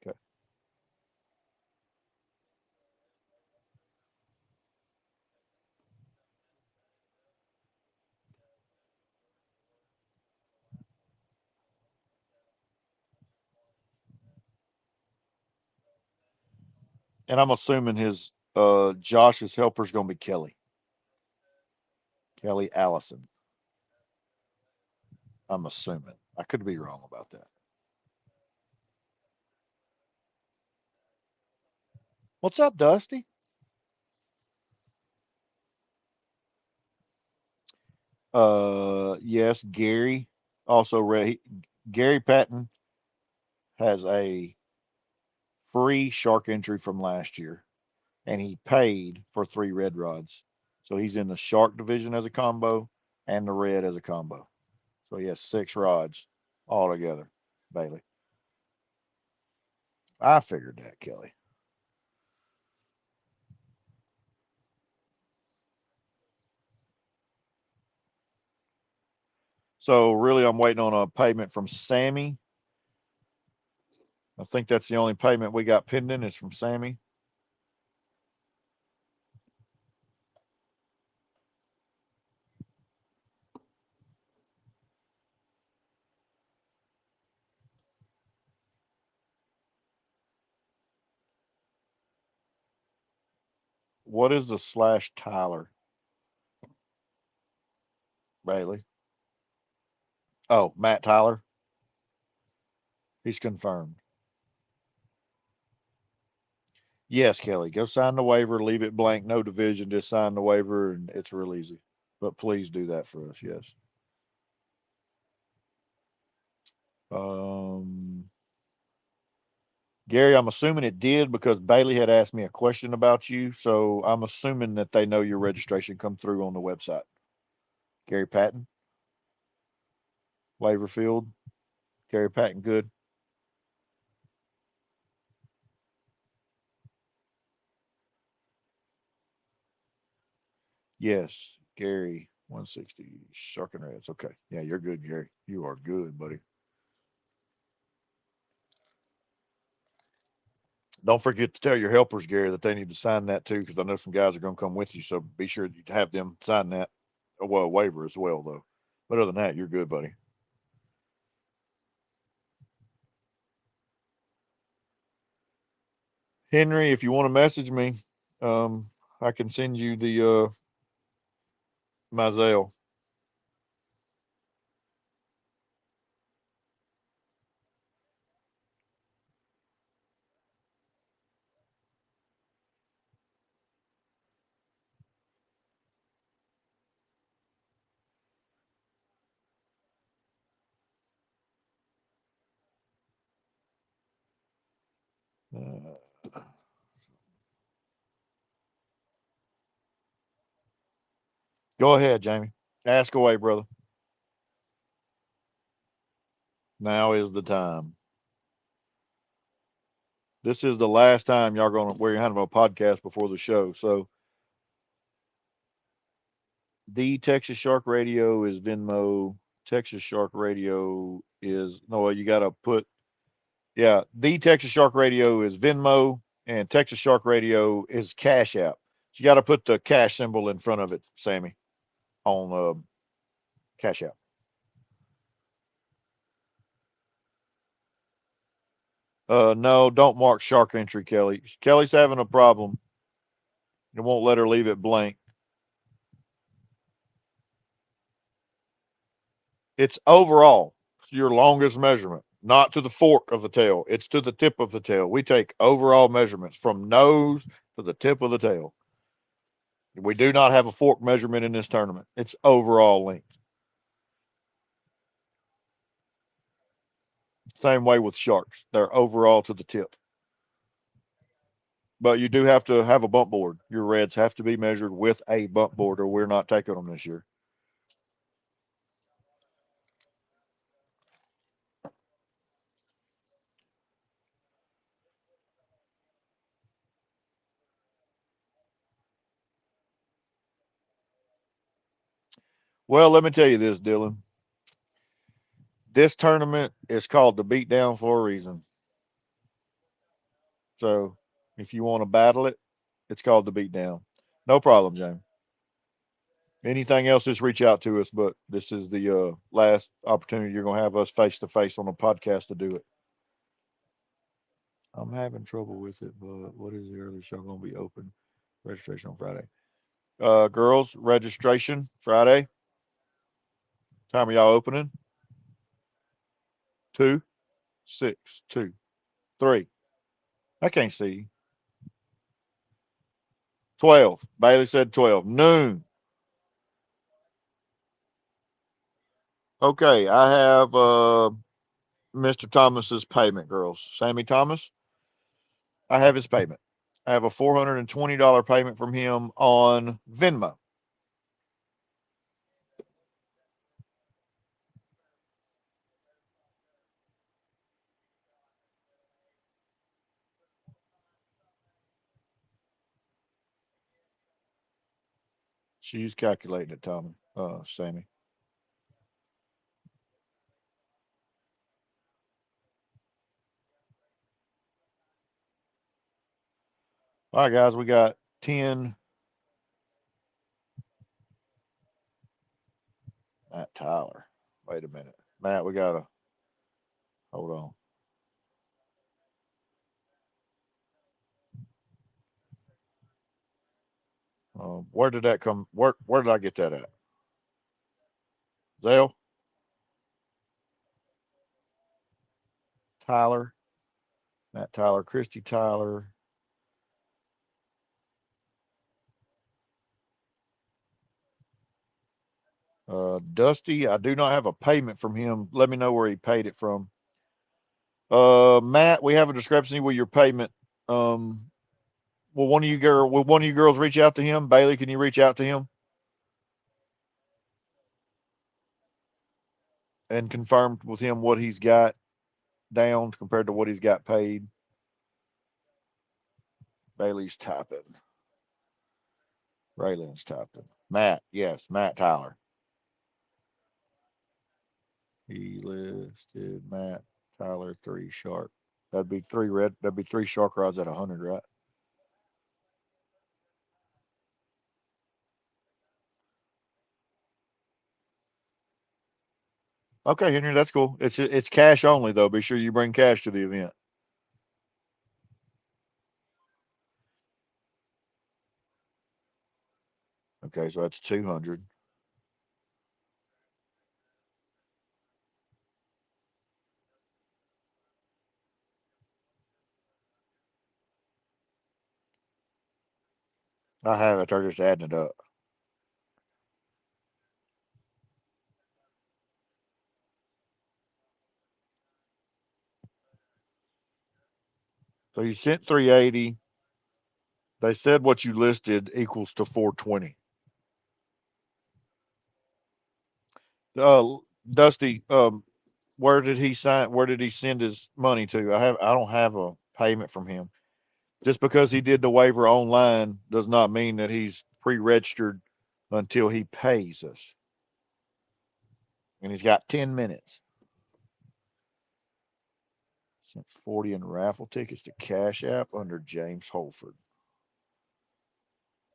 S1: Okay. And I'm assuming his Josh's helper is going to be Kelly. Kelly Allison. I'm assuming. I could be wrong about that. What's up, Dusty? Yes, Gary. Also, Gary Patton has a free shark entry from last year, and he paid for 3 red rods. So he's in the shark division as a combo and the red as a combo. So he has 6 rods altogether, Bailey. I figured that, Kelly. So really, I'm waiting on a payment from Sammy. I think that's the only payment we got pending is from Sammy. What is the slash Tyler? Bailey. Oh, Matt Tyler. He's confirmed. Yes, Kelly. Go sign the waiver. Leave it blank. No division. Just sign the waiver, and it's real easy. But please do that for us. Yes. Gary, I'm assuming it did because Bailey had asked me a question about you. So I'm assuming that they know your registration come through on the website. Gary Patton, waiver field. Gary Patton, good. Yes, Gary, 160 Shark and Reds. Okay. Yeah, you're good, Gary. You are good, buddy. Don't forget to tell your helpers, Gary, that they need to sign that too, because I know some guys are going to come with you. So be sure you have them sign that, well, waiver as well, though. But other than that, you're good, buddy. Henry, if you want to message me, I can send you the my Zelle. Go ahead, Jamie. Ask away, brother. Now is the time. This is the last time we're having a podcast before the show. So The Texas Shark Radio is Venmo. Texas Shark Radio is no. You got to put The Texas Shark Radio is Venmo, and Texas Shark Radio is Cash App. So you got to put the cash symbol in front of it, Sammy, on Cash App. No, don't mark shark entry, Kelly. Kelly's having a problem. It won't let her leave it blank. It's overall your longest measurement, not to the fork of the tail. It's to the tip of the tail. We take overall measurements from nose to the tip of the tail. We do not have a fork measurement in this tournament. It's overall length. Same way with sharks. They're overall to the tip. But you do have to have a bump board. Your reds have to be measured with a bump board, or we're not taking them this year. Well, let me tell you this, Dylan. This tournament is called the Beatdown for a reason. So if you want to battle it, it's called the Beatdown. No problem, James. Anything else, just reach out to us. But this is the last opportunity you're going to have us face to face on a podcast to do it. I'm having trouble with it, but what is the earliest show going to be open? Registration on Friday. Girls, registration Friday. Time are y'all opening? 2, 6, 2, 3. I can't see. 12. Bailey said 12. Noon. Okay, I have Mr. Thomas's payment, girls. Sammy Thomas. I have his payment. I have a $420 payment from him on Venmo. She's calculating it, Tommy. Sammy. All right, guys, we got 10. Matt Tyler. Wait a minute. Matt, we got to hold on. Where did that come? Where did I get that at? Zale? Tyler? Matt Tyler, Christy Tyler. Dusty, I do not have a payment from him. Let me know where he paid it from. Matt, we have a discrepancy with your payment. Will one of you girls reach out to him? Bailey, can you reach out to him and confirm with him what he's got down compared to what he's got paid? Bailey's typing. Raylan's typing. Matt, yes, Matt Tyler. He listed Matt Tyler 3 shark. That'd be 3 shark rods at 100, right? Okay, Henry, that's cool. It's cash only though. Be sure you bring cash to the event. Okay, so that's 200. I have it. They're just adding it up. So you sent 380. They said what you listed equals to 420. Dusty, where did he sign? Where did he send his money to? I don't have a payment from him. Just because he did the waiver online does not mean that he's pre-registered until he pays us. And he's got 10 minutes. Sent 40 in raffle tickets to Cash App under James Holford.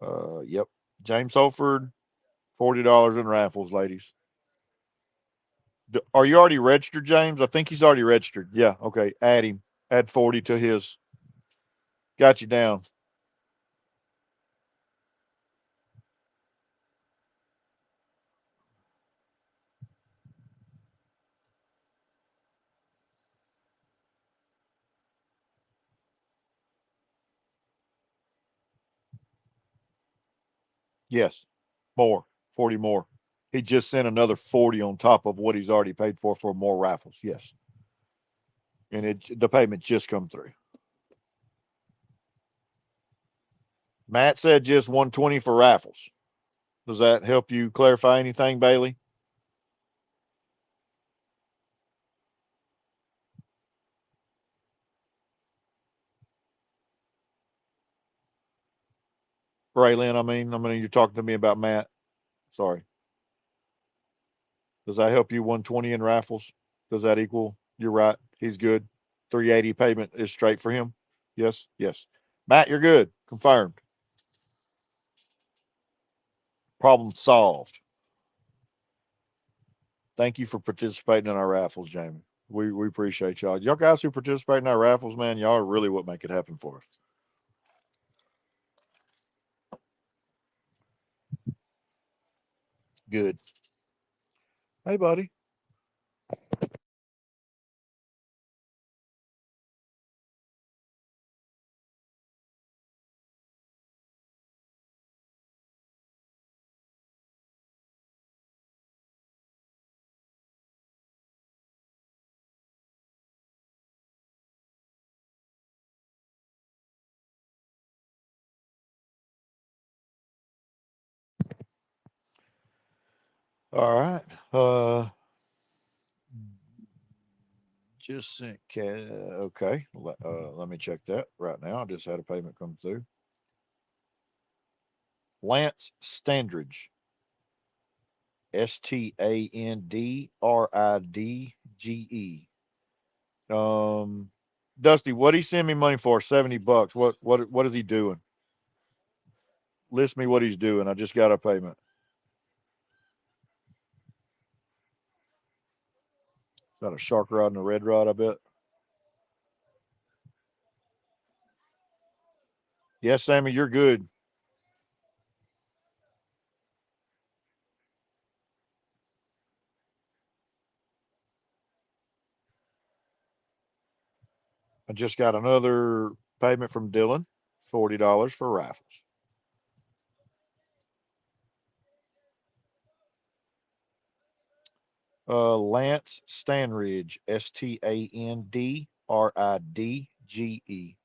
S1: Yep. James Holford, $40 in raffles, ladies. Are you already registered, James? I think he's already registered. Yeah, okay. Add him. Add 40 to his. Got you down. Yes. More. 40 more. He just sent another 40 on top of what he's already paid for more raffles. Yes. And the payment just come through. Matt said just 120 for raffles. Does that help you clarify anything, Bailey? Braylon, I mean, you're talking to me about Matt. Sorry. Does that help you? 120 in raffles? Does that equal? You're right. He's good. 380 payment is straight for him. Yes. Yes. Matt, you're good. Confirmed. Problem solved. Thank you for participating in our raffles, Jamie. We appreciate y'all. Y'all guys who participate in our raffles, man, y'all are really what make it happen for us. Good. Hey, buddy. All right. Just sent okay. Let me check that right now. I just had a payment come through. Lance Standridge. Standridge. Dusty, what he send me money for? $70. What is he doing? List me what he's doing. I just got a payment. Is that a shark rod and a red rod, I bet? Yes, Sammy, you're good. I just got another payment from Dylan, $40 for raffles. Lance Standridge, Standridge,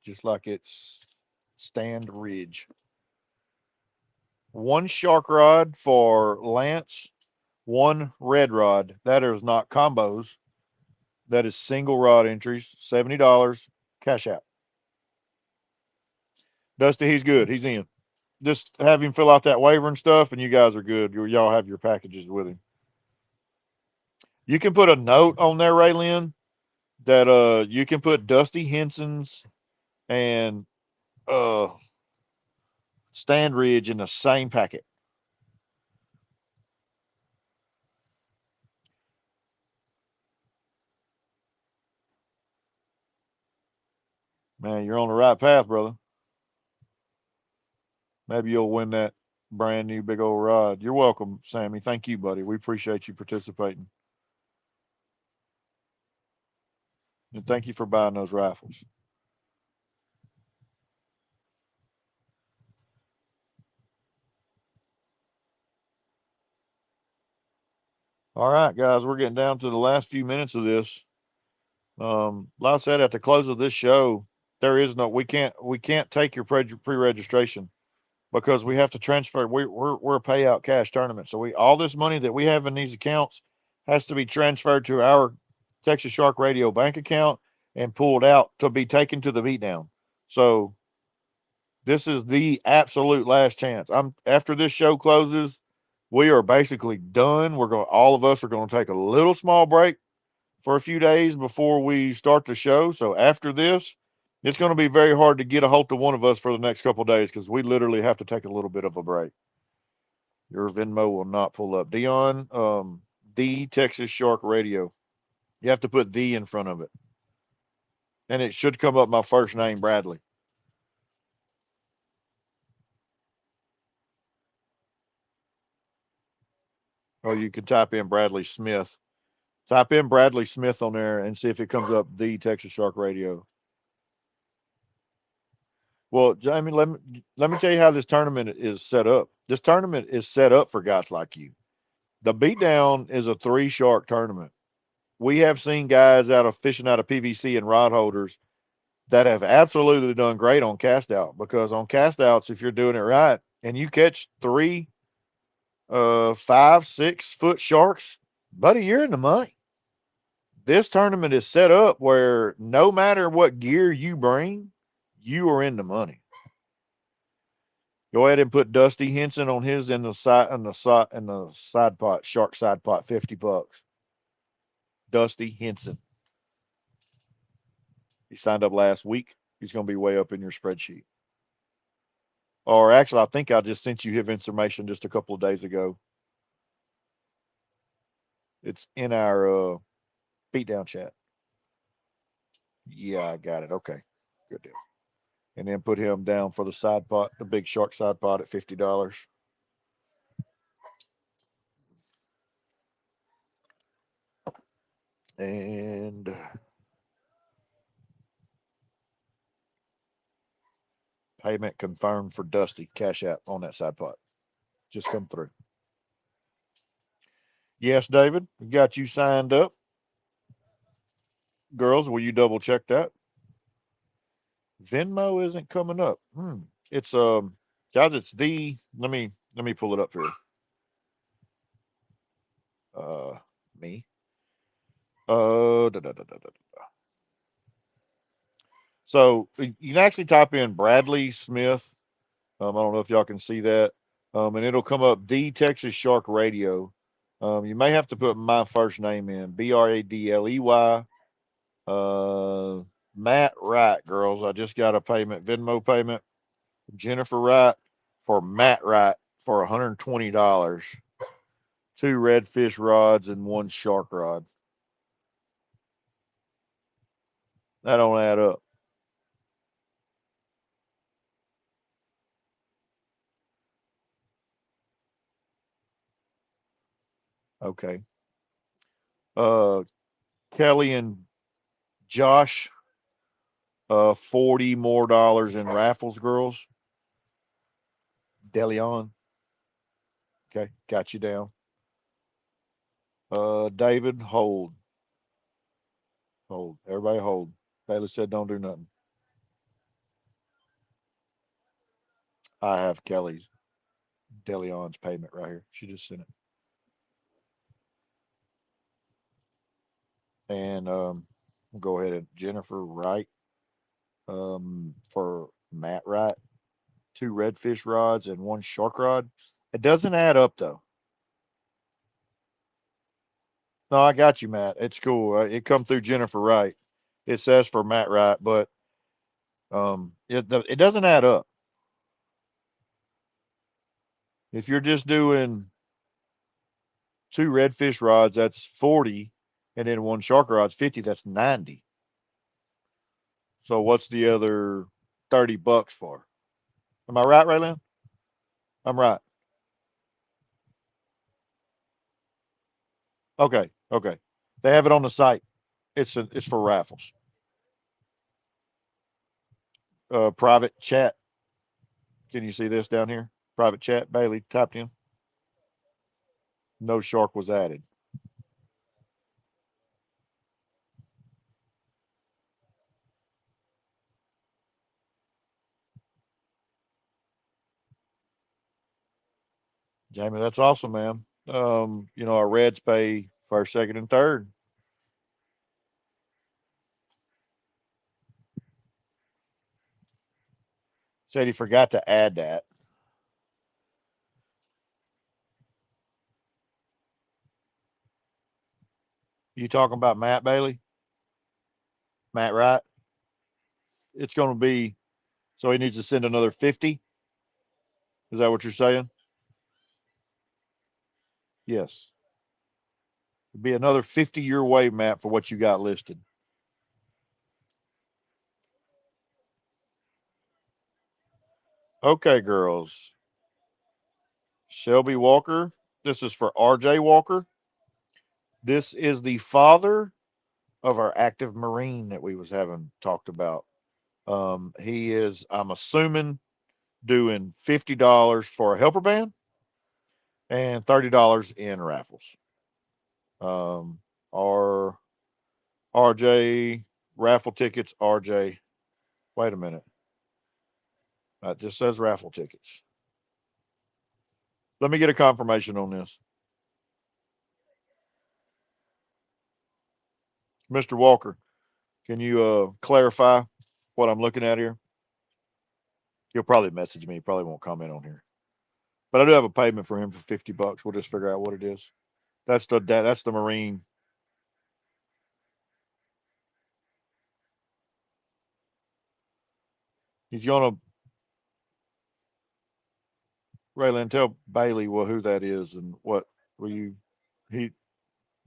S1: just like it's Stand Ridge. One shark rod for Lance, one red rod. That is not combos. That is single rod entries, $70, Cash App. Dusty, he's good. He's in. Just have him fill out that waiver and stuff, and you guys are good. Y'all have your packages with him. You can put a note on there, Raylyn, that you can put Dusty Henson's and Standridge in the same packet. Man, you're on the right path, brother. Maybe you'll win that brand new big old rod. You're welcome, Sammy. Thank you, buddy. We appreciate you participating. And thank you for buying those rifles. All right, guys, we're getting down to the last few minutes of this. Like I said, at the close of this show, there is no, we can't take your pre-registration because we have to transfer. We're a payout cash tournament. So all this money that we have in these accounts has to be transferred to our Texas Shark Radio bank account and pulled out to be taken to the beatdown. So this is the absolute last chance. After this show closes, we are basically done. All of us are going to take a little small break for a few days before we start the show. So after this, it's going to be very hard to get a hold of one of us for the next couple of days because we literally have to take a little bit of a break. Your Venmo will not pull up. Dion, the Texas Shark Radio. You have to put the in front of it. And it should come up my first name, Bradley. Or you can type in Bradley Smith. Type in Bradley Smith on there and see if it comes up the Texas Shark Radio. Well, Jamie, let me tell you how this tournament is set up. This tournament is set up for guys like you. The beatdown is a 3 shark tournament. We have seen guys fishing out of PVC and rod holders that have absolutely done great on cast out, because on cast outs, if you're doing it right and you catch 3, 5, 6 foot sharks, buddy, you're in the money. This tournament is set up where no matter what gear you bring, you are in the money. Go ahead and put Dusty Henson on his in the side pot, shark side pot, $50. Dusty Henson. He signed up last week. He's going to be way up in your spreadsheet. Or actually, I think I just sent you his information just a couple of days ago. It's in our beatdown chat. Yeah, I got it. Okay, good deal. And then put him down for the side pot, the big shark side pot at $50. And payment confirmed for Dusty. Cash App on that side pot. Just come through. Yes, David, we got you signed up. Girls, will you double check that? Venmo isn't coming up. It's guys, it's let me pull it up here. Me. So you can actually type in Bradley Smith. I don't know if y'all can see that. And it'll come up the Texas Shark Radio. You may have to put my first name in, Bradley. Matt Wright, girls. I just got a Venmo payment. Jennifer Wright for Matt Wright for $120. 2 redfish rods and 1 shark rod. That don't add up. Okay. Kelly and Josh, $40 more in raffles, girls. Deleon. Okay, got you down. David, hold. Hold. Everybody hold. Bailey said don't do nothing. I have Kelly's Deleon's payment right here. She just sent it. And we'll go ahead and Jennifer Wright for Matt Wright. 2 redfish rods and 1 shark rod. It doesn't add up though. No, I got you, Matt. It's cool. It come through Jennifer Wright. It says for Matt Wright, but it doesn't add up. If you're just doing 2 redfish rods, that's 40, and then 1 shark rod's 50. That's 90. So what's the other $30 for? Am I right, Raylan? I'm right. Okay, okay. They have it on the site. It's for raffles. Private chat. Can you see this down here? Private chat. Bailey typed in. No shark was added. Jamie, that's awesome, man. Our Reds pay first, second, and third. Said he forgot to add that. You talking about Matt Bailey? Matt Wright? It's going to be, so he needs to send another 50. Is that what you're saying? Yes. It'd be another 50 your way, Matt, for what you got listed. Okay, girls. Shelby Walker. This is for RJ Walker. This is the father of our active Marine that we was having talked about. He is, I'm assuming, doing $50 for a helper band and $30 in raffles. Our RJ raffle tickets, RJ. Wait a minute. That just says raffle tickets. Let me get a confirmation on this. Mr. Walker, can you clarify what I'm looking at here? He'll probably message me. He probably won't comment on here. But I do have a payment for him for $50. We'll just figure out what it is. That's the Marine. He's gonna Raylan, tell Bailey who that is and what will you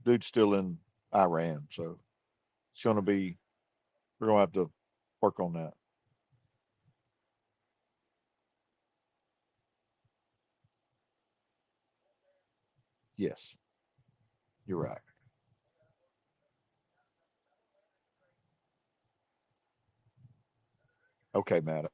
S1: dude's still in Iran, so it's gonna be we're gonna have to work on that. Yes. You're right. Okay, Matt.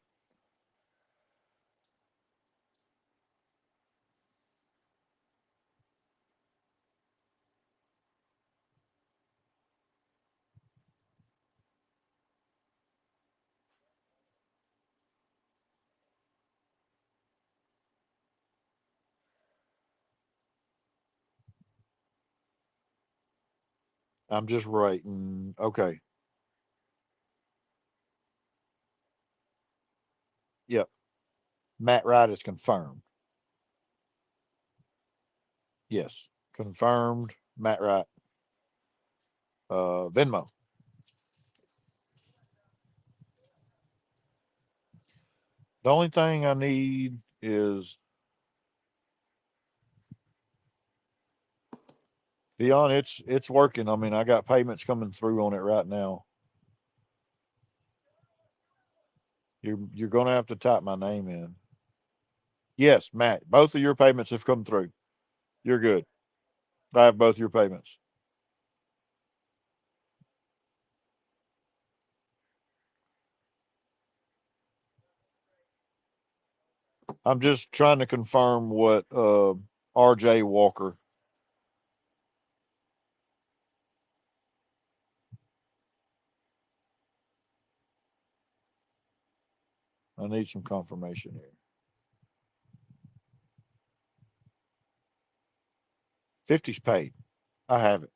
S1: I'm just writing. Okay. Yep. Matt Wright is confirmed. Yes. Confirmed. Matt Wright. Venmo. The only thing I need is Dion, it's working. I mean, I got payments coming through on it right now. You're gonna have to type my name in. Yes, Matt. Both of your payments have come through. You're good. I have both your payments. I'm just trying to confirm what RJ Walker. I need some confirmation here. 50's paid. I have it.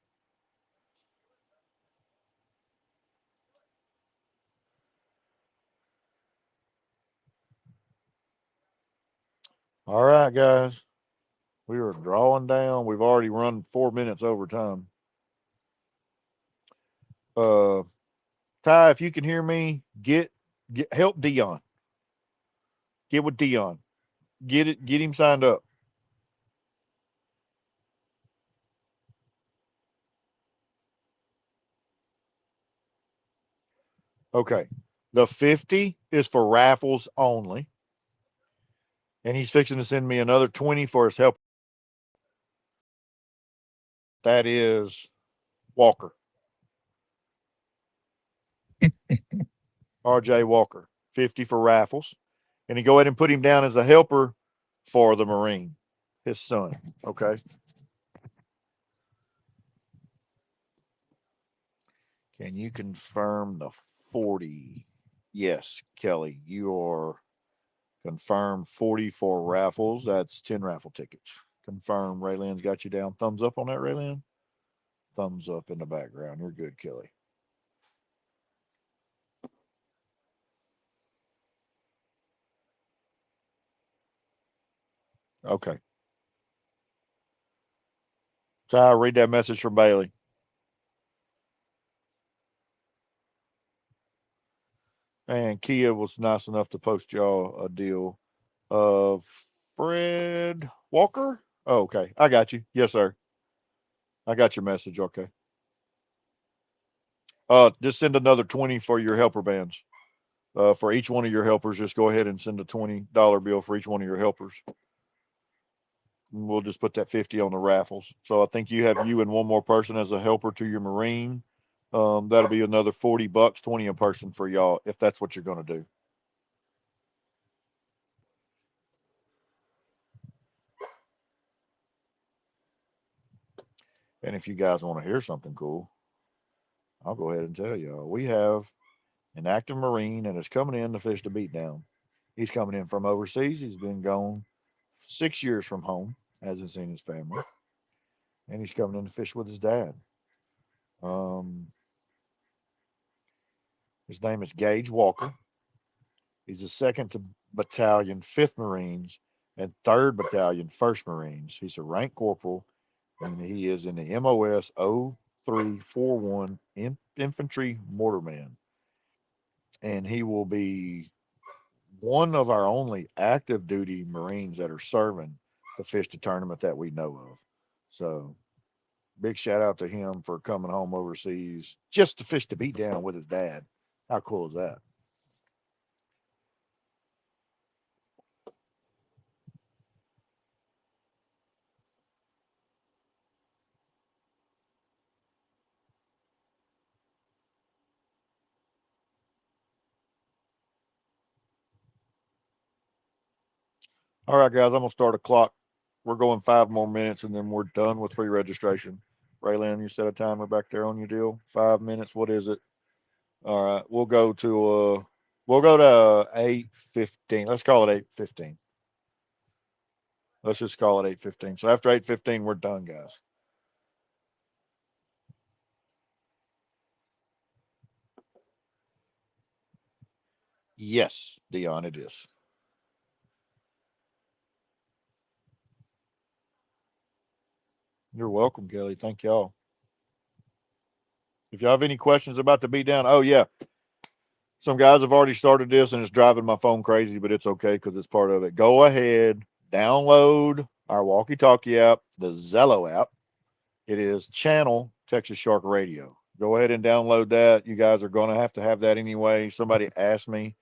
S1: All right, guys. We are drawing down. We've already run 4 minutes over time. Ty, if you can hear me, get help Dion. Get with Dion. Get him signed up. Okay. The 50 is for raffles only. And he's fixing to send me another 20 for his help. That is Walker. RJ Walker. 50 for raffles. And he go ahead and put him down as a helper for the Marine, his son. Okay. Can you confirm the 40? Yes, Kelly, you are confirmed 40 for raffles. That's 10 raffle tickets. Confirm. Raylan's got you down. Thumbs up on that, Raylan? Thumbs up in the background. You're good, Kelly. Okay. Ty, read that message from Bailey. And Kia was nice enough to post y'all a deal of Fred Walker. Oh, okay. I got you. Yes, sir. I got your message. Okay. Just send another 20 for your helper bands. For each one of your helpers, just go ahead and send a $20 bill for each one of your helpers. And we'll just put that 50 on the raffles. So I think you have you and one more person as a helper to your Marine. That'll be another $40, 20 a person for y'all, if that's what you're going to do. And if you guys want to hear something cool, I'll go ahead and tell y'all. We have an active Marine and is coming in to fish the beatdown. He's coming in from overseas. He's been gone 6 years from home, hasn't seen his family, and he's coming in to fish with his dad. Um, his name is Gage Walker. He's a second to battalion, 5th Marines, and 3rd Battalion, 1st Marines. He's a rank corporal, and he is in the MOS 0341 Infantry Mortarman. And he will be one of our only active duty Marines that are serving to fish the tournament that we know of. So big shout out to him for coming home overseas just to fish the beatdown with his dad. How cool is that? All right, guys, I'm gonna start a clock. We're going 5 more minutes and then we're done with pre-registration. Raylan, you set a timer back there on your deal. 5 minutes. What is it? All right, we'll go to 8:15. Let's call it 8:15. Let's just call it 8:15. So after 8:15, we're done, guys. Yes, Dion, it is. You're welcome, Kelly. Thank y'all. If y'all have any questions about the beatdown, oh yeah, some guys have already started this and it's driving my phone crazy, but it's okay because it's part of it. Go ahead, download our walkie-talkie app, the Zello app. It is channel Texas Shark Radio. Go ahead and download that. You guys are going to have that anyway. Somebody asked me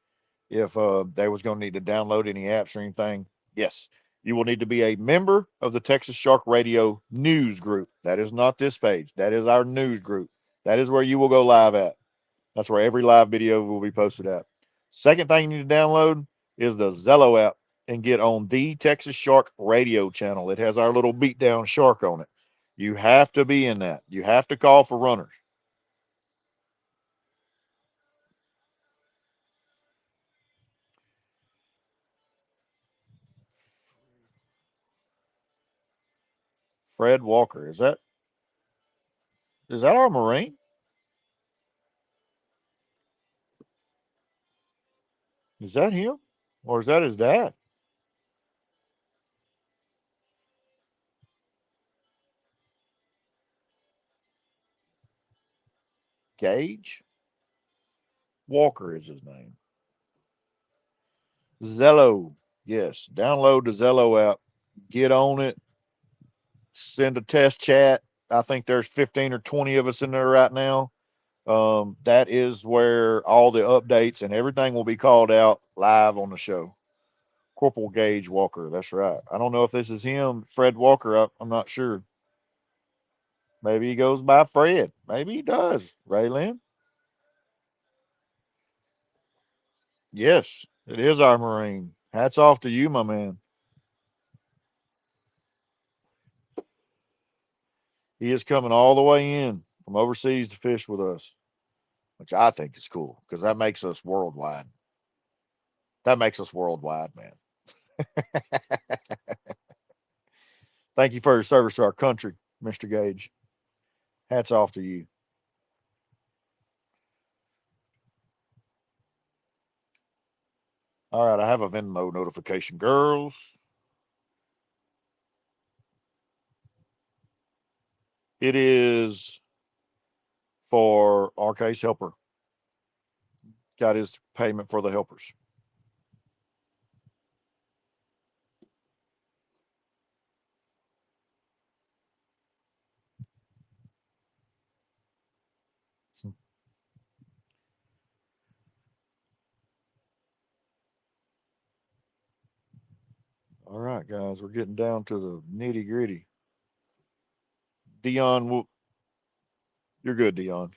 S1: if they was going to need to download any apps or anything. Yes, you will need to be a member of the Texas Shark Radio news group. That is not this page. That is our news group. That is where you will go live at. That's where every live video will be posted at. Second thing you need to download is the Zello app and get on the Texas Shark Radio channel. It has our little beatdown shark on it. You have to be in that. You have to call for runners. Fred Walker, is that our Marine? Is that him? Or is that his dad? Gage Walker is his name. Zello. Yes. Download the Zello app. Get on it. Send a test chat. I think there's 15 or 20 of us in there right now. That is where all the updates and everything will be called out live on the show. Corporal Gage Walker. That's right. I don't know if this is him, Fred Walker. I'm not sure. Maybe he goes by Fred. Maybe he does. Raylan. Yes, it is our Marine. Hats off to you, my man. He is coming all the way in from overseas to fish with us, which I think is cool because that makes us worldwide. That makes us worldwide, man. Thank you for your service to our country, Mr. Gage. Hats off to you. All right, I have a Venmo notification, girls. It is for our case helper. got his payment for the helpers. All right, guys, we're getting down to the nitty gritty. Dion, you're good, Dion.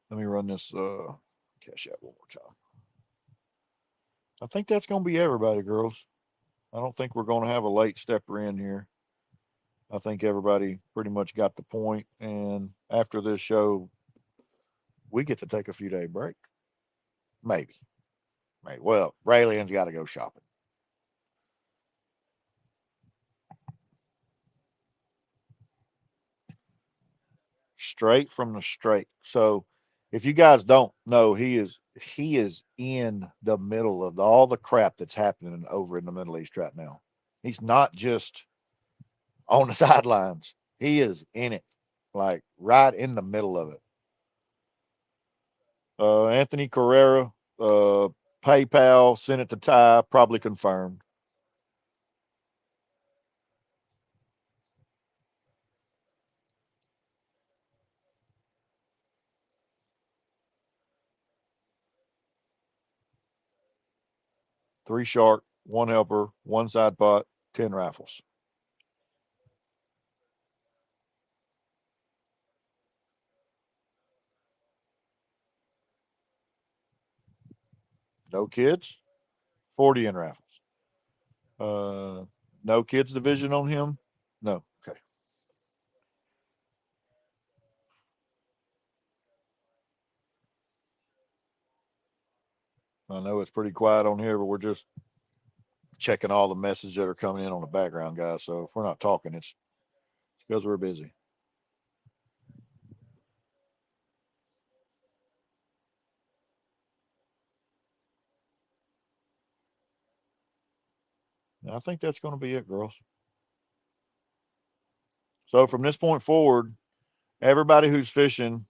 S1: Let me run this cash out one more time. I think that's going to be everybody, girls. I don't think we're going to have a late stepper in here. I think everybody pretty much got the point. And after this show, we get to take a few day break. Maybe. Maybe. Well, Raylann's got to go shopping. Straight from the straight. So if you guys don't know, he is in the middle of all the crap that's happening over in the Middle East right now. He's not just on the sidelines. He is in it, like right in the middle of it. Anthony Carrera, PayPal, sent it to Ty, probably confirmed. Three shark, one helper, one side pot, 10 raffles. No kids, 40 in raffles. No kids division on him? No. Okay. I know it's pretty quiet on here, but we're just checking all the messages that are coming in on the background, guys. So if we're not talking, it's because we're busy. And I think that's going to be it, girls. So from this point forward, everybody who's fishing,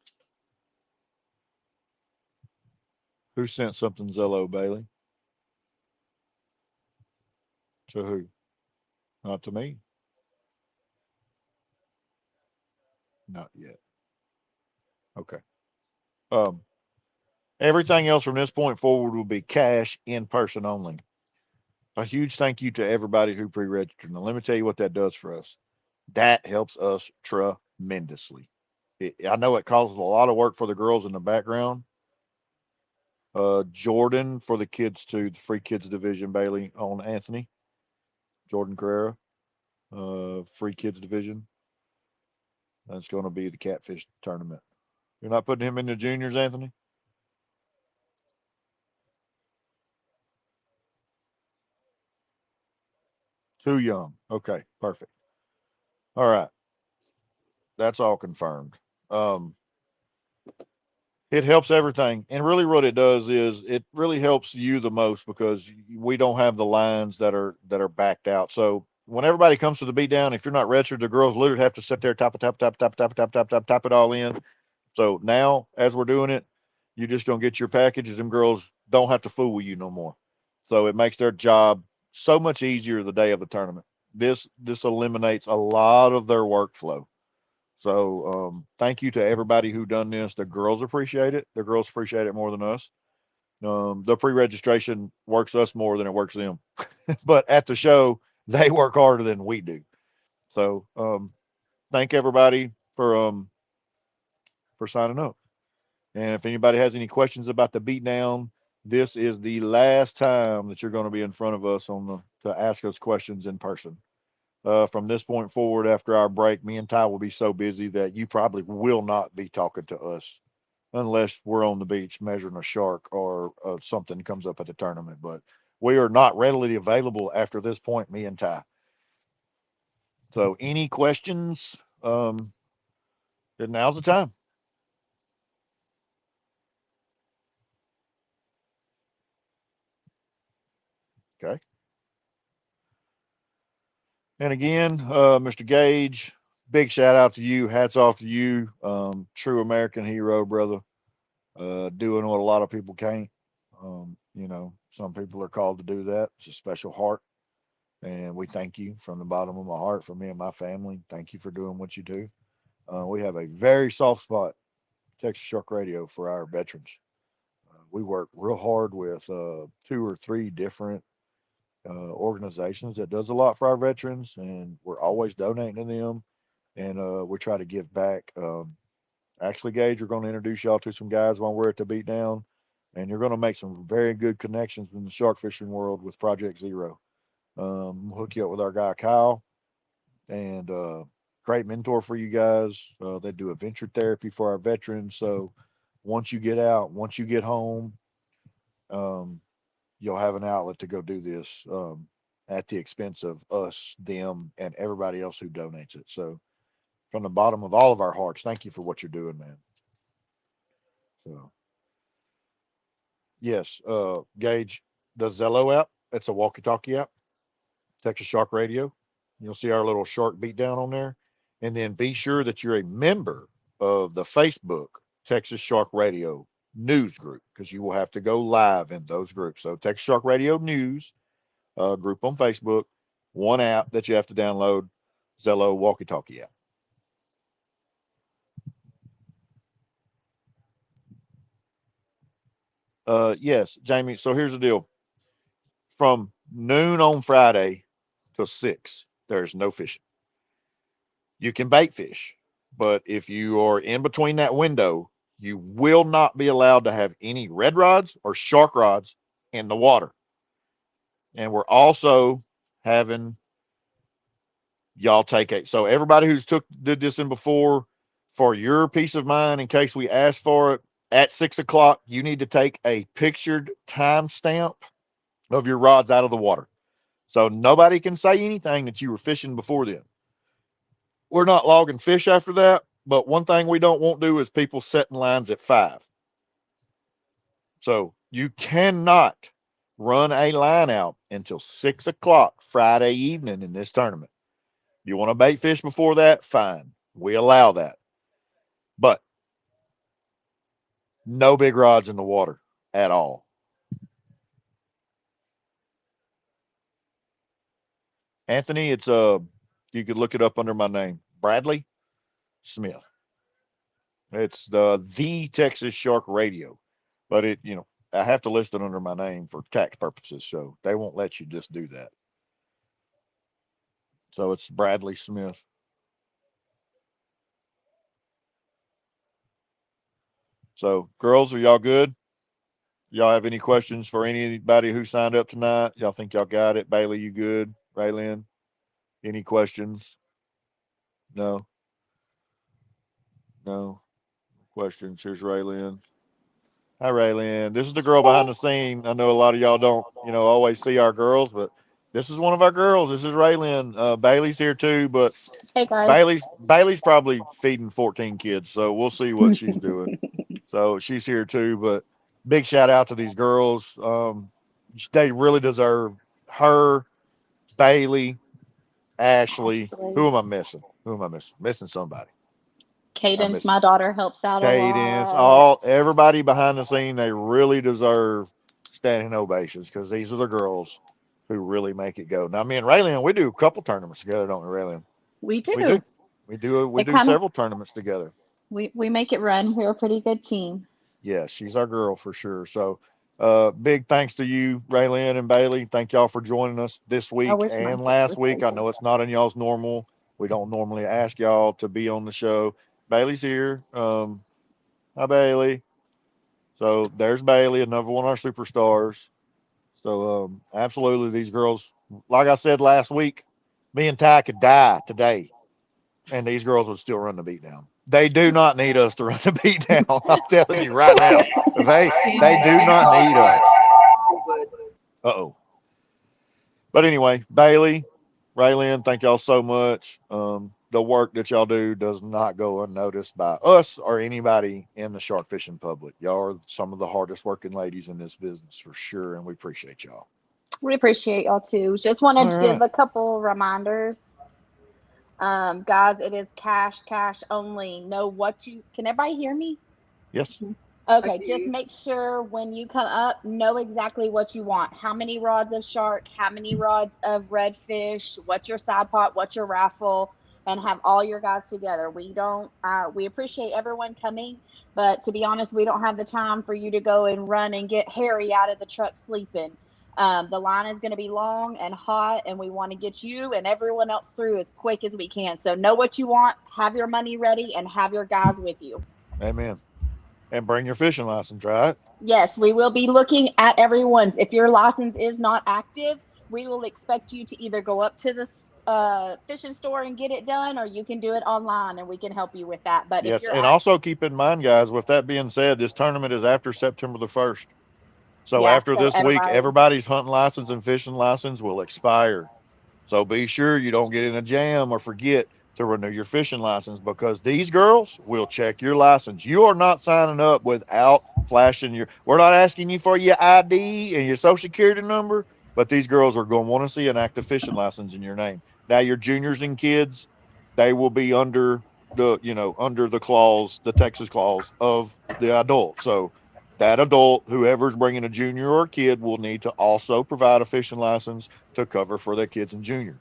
S1: who sent something Zello, Bailey? To who? Not to me. Not yet. Okay. Um, everything else from this point forward will be cash in person only. A huge thank you to everybody who pre-registered. Now, let me tell you what that does for us. That helps us tremendously. I know it causes a lot of work for the girls in the background. Jordan for the kids too, the free kids division, Bailey on Anthony. Jordan Carrera, free kids division. That's going to be the catfish tournament. You're not putting him in the juniors, Anthony? Too young. Okay, perfect. All right. That's all confirmed. It helps everything. And really what it does is it really helps you the most because we don't have the lines that are backed out. So when everybody comes to the beat down, if you're not registered, the girls literally have to sit there, tap it all in. So now as we're doing it, you're just gonna get your packages. Them girls don't have to fool with you no more. So it makes their job so much easier the day of the tournament. This eliminates a lot of their workflow. So thank you to everybody who done this. The girls appreciate it. The girls appreciate it more than us. The pre-registration works us more than it works them. But at the show, they work harder than we do. So thank everybody for signing up. And if anybody has any questions about the beatdown, this is the last time that you're going to be in front of us to ask us questions in person. From this point forward, after our break, me and Ty will be so busy that you probably will not be talking to us unless we're on the beach measuring a shark or something comes up at the tournament. But we are not readily available after this point, me and Ty. So, any questions? Then now's the time. Okay. And again, Mr. Gage, big shout out to you. Hats off to you. True American hero, brother. Doing what a lot of people can't. You know, some people are called to do that. It's a special heart. And we thank you from the bottom of my heart, for me and my family. Thank you for doing what you do. We have a very soft spot, Texas Shark Radio, for our veterans. We work real hard with 2 or 3 different organizations that does a lot for our veterans, and we're always donating to them. And we try to give back. Actually, Gage, we're going to introduce y'all to some guys while we're at the beatdown, and you're going to make some very good connections in the shark fishing world with Project Zero. Hook you up with our guy Kyle, and great mentor for you guys. They do adventure therapy for our veterans. So once you get out, once you get home, um, you'll have an outlet to go do this at the expense of us, them, and everybody else who donates it. So from the bottom of all of our hearts, thank you for what you're doing, man. So yes, Gage, the Zello app. It's a walkie-talkie app. Texas Shark Radio. You'll see our little shark beatdown on there. And then be sure that you're a member of the Facebook Texas Shark Radio news group, because you will have to go live in those groups. So Texas Shark Radio News group on Facebook, one app that you have to download, Zello Walkie Talkie app. Yes, Jamie. So here's the deal. From noon on Friday till 6, there's no fishing. You can bait fish, but if you are in between that window, you will not be allowed to have any red rods or shark rods in the water. And we're also having y'all take it. So everybody who's did this in before, for your peace of mind, in case we ask for it, at 6 o'clock, you need to take a pictured timestamp of your rods out of the water. So nobody can say anything that you were fishing before then. We're not logging fish after that, but one thing we don't want to do is people setting lines at 5. So you cannot run a line out until 6 o'clock Friday evening in this tournament. You want to bait fish before that? Fine. We allow that. But no big rods in the water at all. Anthony, it's you could look it up under my name, Bradley Smith. It's the Texas Shark Radio, but I have to list it under my name for tax purposes, so they won't let you just do that. So it's Bradley Smith. So girls, are y'all good? Y'all have any questions for anybody who signed up tonight? Y'all think y'all got it? Bailey, you good? Raylin, any questions? No, no questions. Here's Raylin. Hi, Raylin. This is the girl behind the scene. I know a lot of y'all don't, always see our girls, but this is one of our girls. This is Raylin. Bailey's here too, but
S4: Hey guys.
S1: Bailey's probably feeding 14 kids, so we'll see what she's doing. So she's here too, but big shout out to these girls. They really deserve her, Bailey, Ashley.
S4: Ashley.
S1: Who am I missing? Missing somebody.
S4: Cadence, my daughter, helps out
S1: Cadence,
S4: a lot.
S1: everybody behind the scene, they really deserve standing ovations, because these are the girls who really make it go. Now, me and Raylin, we do a couple tournaments together, don't we, Raylin?
S4: We do.
S1: We do. We do several tournaments together.
S4: We make it run. We're a pretty good team.
S1: Yeah, she's our girl for sure. So, big thanks to you, Raylin and Bailey. Thank y'all for joining us this week and last week. I know it's not in y'all's normal. We don't normally ask y'all to be on the show. Bailey's here. Hi, Bailey. So there's Bailey, another one of our superstars. So absolutely, these girls, like I said last week, me and Ty could die today, and these girls would still run the beat down. They do not need us to run the beat down. I'm telling you right now, they do not need us. Uh-oh. But anyway, Bailey, Raylin, thank y'all so much. The work that y'all do does not go unnoticed by us or anybody in the shark fishing public. Y'all are some of the hardest working ladies in this business for sure, and we appreciate y'all.
S4: We appreciate y'all too. Just wanted to give a couple reminders. Guys, it is cash only. Know what you, can everybody hear me?
S1: Yes.
S4: Okay,
S5: can
S4: just
S5: hear you.
S4: make sure when you come up, know exactly what you want. How many rods of shark, how many rods of redfish, what's your side pot, what's your raffle, and have all your guys together. We don't, we appreciate everyone coming, but to be honest, we don't have the time for you to go and run and get Harry out of the truck sleeping. The line is going to be long and hot, and we want to get you and everyone else through as quick as we can. So know what you want, have your money ready, and have your guys with you.
S1: Amen. And bring your fishing license, right?
S4: Yes, we will be looking at everyone's. If your license is not active, we will expect you to either go up to the fishing store and get it done, or you can do it online and we can help you with that. But if
S1: Yes.
S4: you're
S1: And also keep in mind, guys, with that being said, this tournament is after September the 1st. So
S4: yeah,
S1: after
S4: so
S1: this week,
S4: everybody,
S1: everybody's hunting license and fishing license will expire. So be sure you don't get in a jam or forget to renew your fishing license, because these girls will check your license. You are not signing up without flashing your, we're not asking you for your ID and your social security number, but these girls are going to want to see an active fishing license in your name. Now your juniors and kids, they will be under the, under the clause, the Texas clause of the adult. So that adult, whoever's bringing a junior or a kid, will need to also provide a fishing license to cover for their kids and juniors.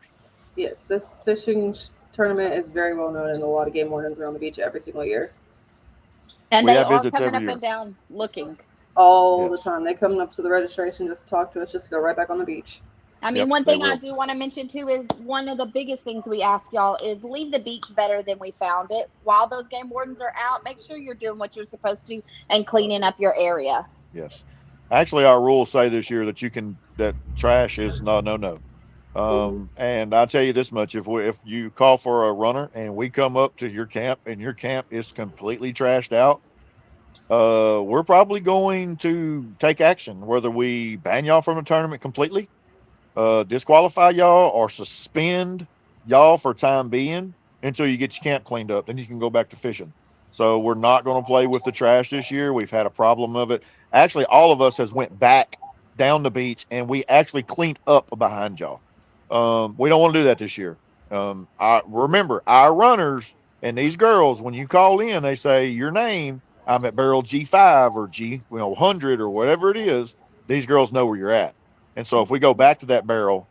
S5: Yes, this fishing tournament is very well known, and a lot of game wardens are on the beach every single year.
S4: and
S1: We
S4: they
S1: have
S4: are
S1: visits
S4: coming
S1: every
S4: up
S1: year.
S4: and down looking.
S5: All the
S1: Yes.
S5: time. They come up to the registration just to talk to us, just to go right back on the beach.
S4: I mean,
S1: Yep,
S4: one
S1: they
S4: thing I
S1: will.
S4: do want to mention too is one of the biggest things we ask y'all is leave the beach better than we found it. While those game wardens are out, make sure you're doing what you're supposed to and cleaning up your area.
S1: Yes. Actually, our rules say this year that that trash is no. And I'll tell you this much: if you call for a runner and we come up to your camp and your camp is completely trashed out, we're probably going to take action, whether we ban y'all from the tournament completely, disqualify y'all, or suspend y'all for time being until you get your camp cleaned up. Then you can go back to fishing. So we're not going to play with the trash this year. We've had a problem of it. Actually, all of us has went back down the beach and we actually cleaned up behind y'all. We don't want to do that this year. I remember our runners and these girls, when you call in, they say your name. I'm at barrel G5 or G 100 or whatever it is. These girls know where you're at. And so if we go back to that barrel,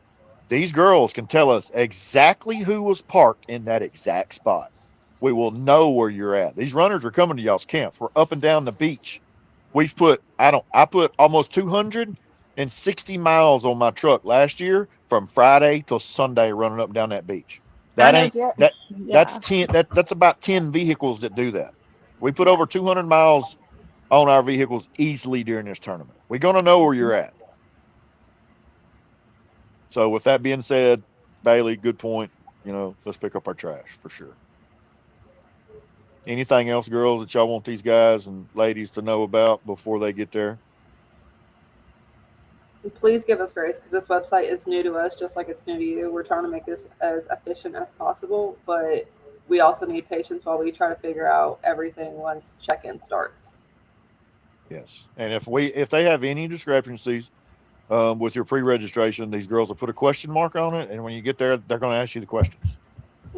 S1: these girls can tell us exactly who was parked in that exact spot. We will know where you're at. These runners are coming to y'all's camps. We're up and down the beach. I put almost 260 miles on my truck last year from Friday till Sunday running up and down that beach.
S4: I
S1: That
S4: know,
S1: ain't that's
S4: yeah.
S1: 10 that's about 10 vehicles that do that. We put over 200 miles on our vehicles easily during this tournament. We're going to know where you're at. So with that being said, Bailey, good point. Let's pick up our trash for sure. Anything else, girls, that y'all want these guys and ladies to know about before they get there?
S5: And please give us grace, because this website is new to us, just like it's new to you. We're trying to make this as efficient as possible, but we also need patience while we try to figure out everything once check-in starts.
S1: Yes. And if they have any discrepancies with your pre-registration, these girls will put a question mark on it, and when you get there, they're going to ask you the questions.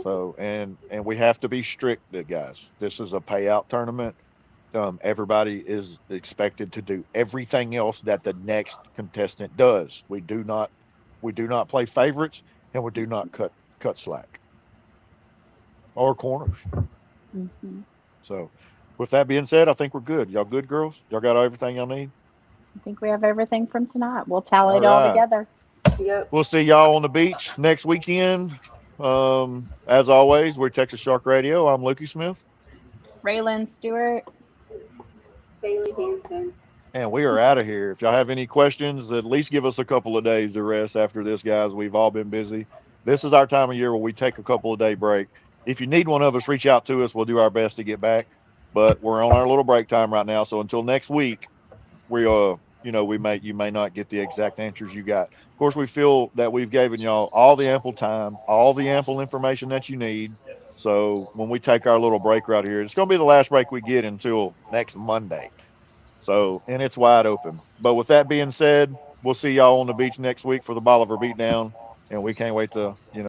S1: So and we have to be strict, guys. This is a payout tournament. Everybody is expected to do everything else that the next contestant does. We do not play favorites, and we do not cut slack or corners.
S4: Mm-hmm.
S1: So with that being said, I think we're good. Y'all good, girls? Y'all got everything y'all need?
S4: I think we have everything from tonight. We'll tally
S1: All
S4: it all
S1: right.
S4: together.
S5: Yep.
S1: We'll see y'all on the beach next weekend. As always, we're Texas Shark Radio. I'm Lukey Smith.
S4: Raylan Stewart.
S5: Bailey Hanson.
S1: And we are out of here. If y'all have any questions, at least give us a couple of days to rest after this, guys. We've all been busy. This is our time of year where we take a couple of day break. If you need one of us, reach out to us. We'll do our best to get back. But we're on our little break time right now. So until next week, you may not get the exact answers you got. Of course, we feel that we've given y'all all the ample time, all the ample information that you need. So when we take our little break right here, it's going to be the last break we get until next Monday. So, and it's wide open. But with that being said, we'll see y'all on the beach next week for the Bolivar Beatdown, and we can't wait to,